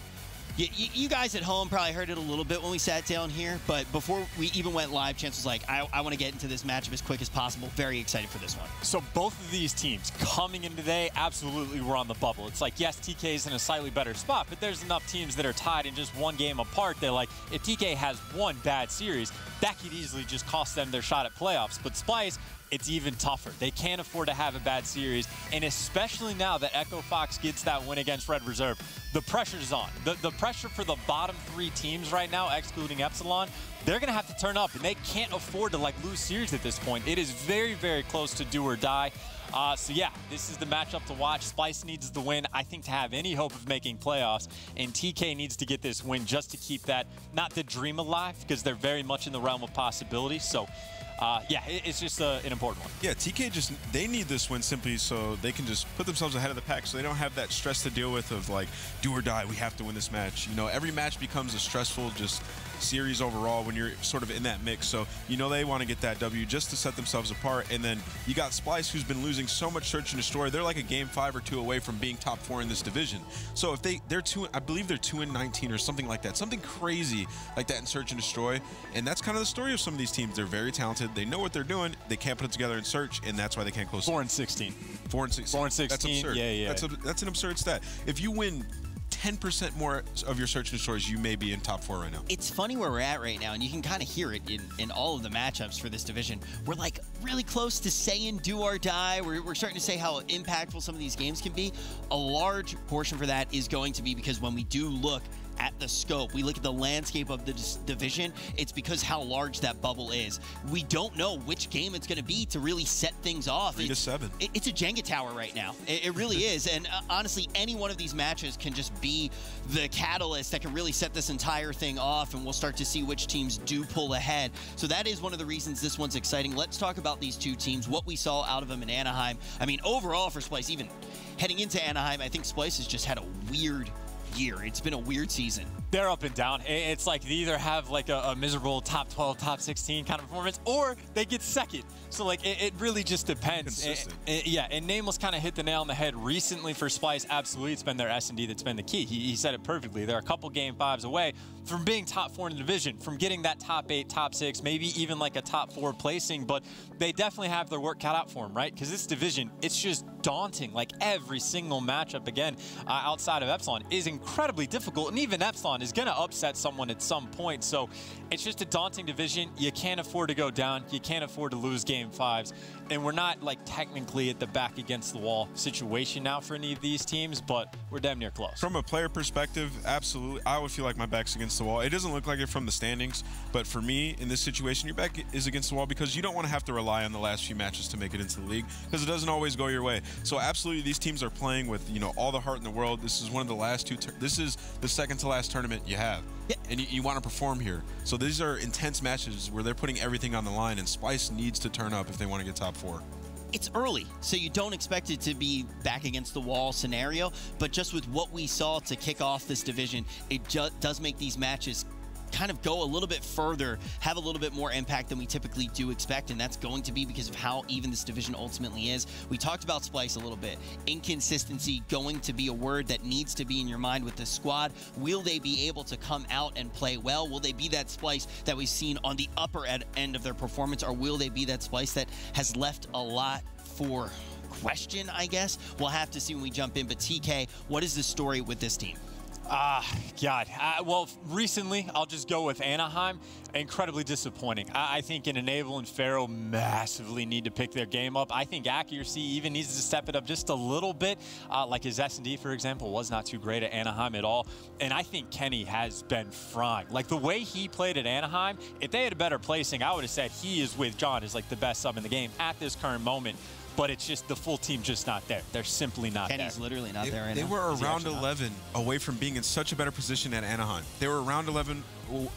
F: you guys at home probably heard it a little bit when we sat down here, but before we even went live, Chance was like, I want to get into this matchup as quick as possible. Very excited for this one.
H: So both of these teams coming in today absolutely were on the bubble. It's like, yes, TK is in a slightly better spot, but there's enough teams that are tied in just one game apart. They're like, if TK has one bad series, that could easily just cost them their shot at playoffs. But Splice, it's even tougher. They can't afford to have a bad series, and especially now that Echo Fox gets that win against Red Reserve, the pressure's on. The pressure for the bottom 3 teams right now, excluding Epsilon, they're going to have to turn up, and they can't afford to, like, lose series at this point. It is very, very close to do or die. So, yeah, this is the matchup to watch. Splice needs the win, I think, to have any hope of making playoffs, and TK needs to get this win just to keep that, not the dream alive, because they're very much in the realm of possibility. So, yeah, it's just an important one.
G: Yeah, TK they need this win simply so they can just put themselves ahead of the pack so they don't have that stress to deal with of, like, do or die, we have to win this match. You know, every match becomes a stressful just series overall when you're sort of in that mix. So, you know, they want to get that W just to set themselves apart. And then you got Splice, who's been losing so much search and destroy. They're like a game 5 or 2 away from being top 4 in this division. So if they're 2, I believe they're 2-19 or something like that, something crazy like that in search and destroy. And that's kind of the story of some of these teams. They're very talented. They know what they're doing. They can't put it together in search, and that's why they can't close.
H: 4-16.
G: 4-16.
H: 4-16.
G: That's absurd.
H: Yeah.
G: That's an absurd stat. If you win 10% more of your search and destroys, you may be in top 4 right now.
F: It's funny where we're at right now, and you can kind of hear it in all of the matchups for this division. We're like really close to saying do or die. We're starting to say how impactful some of these games can be. A large portion for that is going to be because when we do look at the scope, we look at the landscape of the division, it's because how large that bubble is. We don't know which game it's going to be to really set things off.
G: 3 to 7.
F: It's a Jenga tower right now. It really is. And honestly, any one of these matches can just be the catalyst that can really set this entire thing off, and we'll start to see which teams do pull ahead. So that is one of the reasons this one's exciting. Let's talk about these two teams, what we saw out of them in Anaheim. I mean, overall for Splice, even heading into Anaheim, I think Splice has just had a weird year. It's been a weird season.
H: They're up and down. It's like they either have like a miserable top 12, top 16 kind of performance, or they get second. So like it really just depends.
G: Consistent.
H: Yeah, and Nameless kind of hit the nail on the head recently for Splice. Absolutely, it's been their S&D that's been the key. He said it perfectly. They're a couple game 5s away from being top 4 in the division, from getting that top 8, top 6, maybe even like a top 4 placing, but they definitely have their work cut out for them, right? Because this division, it's just daunting. Like every single matchup, again, outside of Epsilon, is incredibly difficult, and even Epsilon is going to upset someone at some point. So it's just a daunting division. You can't afford to go down. You can't afford to lose game 5s. And we're not like technically at the back against the wall situation now for any of these teams, but we're damn near close.
G: From a player perspective, absolutely. I would feel like my back's against the wall. It doesn't look like it from the standings, but for me, in this situation, your back is against the wall because you don't want to have to rely on the last few matches to make it into the league, because it doesn't always go your way. So absolutely, these teams are playing with, you know, all the heart in the world. This is one of the last two. This is the second to last tournament you have. Yeah. And you want to perform here. So these are intense matches where they're putting everything on the line, and Splice needs to turn up if they want to get top 4.
F: It's early, so you don't expect it to be back against the wall scenario, but just with what we saw to kick off this division, it does make these matches kind of go a little bit further, have a little bit more impact than we typically do expect, and that's going to be because of how even this division ultimately is. We talked about Splice a little bit. Inconsistency going to be a word that needs to be in your mind with this squad. Will they be able to come out and play well? Will they be that Splice that we've seen on the upper end of their performance, or will they be that Splice that has left a lot for question, I guess? We'll have to see when we jump in, but TK, what is the story with this team?
H: God. Well, recently, I'll just go with Anaheim. Incredibly disappointing. I think Enable and Pharaoh massively need to pick their game up. I think Accuracy even needs to step it up just a little bit. Like his S&D, for example, was not too great at Anaheim at all. And I think Kenny has been frying. Like the way he played at Anaheim, if they had a better placing, I would have said he is with John as like the best sub in the game at this current moment. But it's just the full team just not there. They're simply not there.
F: Kenny's literally not there right
G: now. They were around 11 away from being in such a better position at Anaheim. They were around 11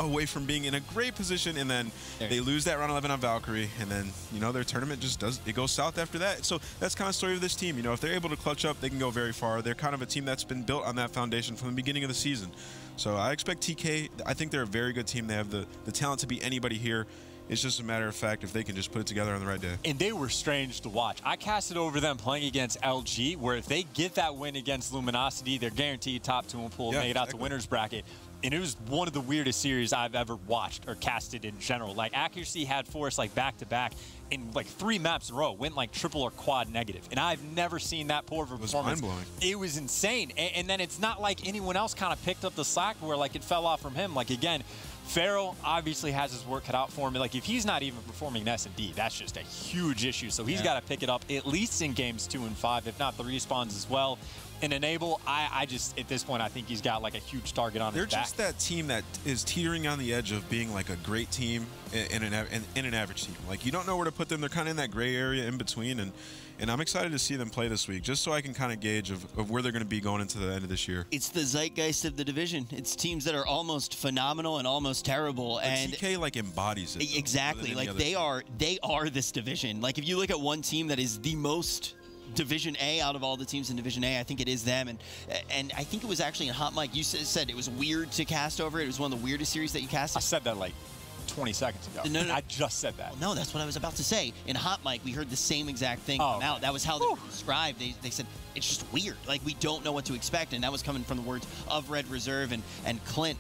G: away from being in a great position, and then they lose that round 11 on Valkyrie, and then, you know, their tournament just it goes south after that. So that's kind of the story of this team. You know, if they're able to clutch up, they can go very far. They're kind of a team that's been built on that foundation from the beginning of the season. So I expect TK, I think they're a very good team. They have the talent to beat anybody here. It's just a matter of fact if they can just put it together on the right day.
H: And they were strange to watch. I casted over them playing against LG, where if they get that win against Luminosity, they're guaranteed top 2 in pool, make it out to winner's bracket. And it was one of the weirdest series I've ever watched or casted in general. Like, Accuracy had Force like back-to-back in like 3 maps in a row, went like triple or quad negative. And I've never seen that poor of a performance.
G: Mind-blowing.
H: It was insane. And then it's not like anyone else kind of picked up the slack where like it fell off from him. Like, again, Pharaoh obviously has his work cut out for him. Like, if he's not even performing in S&D, that's just a huge issue. So he's got to pick it up at least in games 2 and 5, if not the respawns as well. And Enable, I just, at this point, I think he's got like a huge target on his back.
G: They're just that team that is teetering on the edge of being like a great team and an average team. Like, you don't know where to put them. They're kind of in that gray area in between. And I'm excited to see them play this week, just so I can kind of gauge of where they're going to be going into the end of this year.
F: It's the zeitgeist of the division. It's teams that are almost phenomenal and almost terrible. And
G: TK like embodies it.
F: Exactly. Like they are this division. Like, if you look at one team that is the most Division A out of all the teams in Division A, I think it is them. And I think it was actually in Hot Mic, you said it was weird to cast over. It was one of the weirdest series that you casted.
H: I said that like 20 seconds ago.
F: No.
H: I just said that.
F: Well, no, that's what I was about to say. In Hot Mic, we heard the same exact thing come out. That was how they were described. They said, it's just weird. Like, we don't know what to expect. And that was coming from the words of Red Reserve and Clint.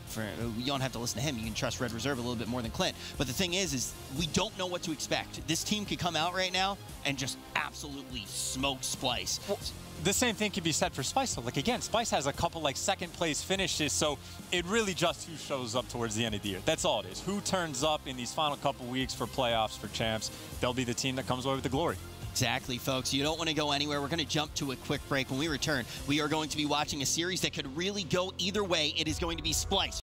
F: You don't have to listen to him. You can trust Red Reserve a little bit more than Clint. But the thing is we don't know what to expect. This team could come out right now and just absolutely smoke Splice.
H: Well, the same thing can be said for Splice, though. Like, again, Splice has a couple, like, second-place finishes, so it really just who shows up towards the end of the year. That's all it is. Who turns up in these final couple weeks for playoffs, for champs, they'll be the team that comes away with the glory.
F: Exactly, folks. You don't want to go anywhere. We're going to jump to a quick break. When we return, we are going to be watching a series that could really go either way. It is going to be Splice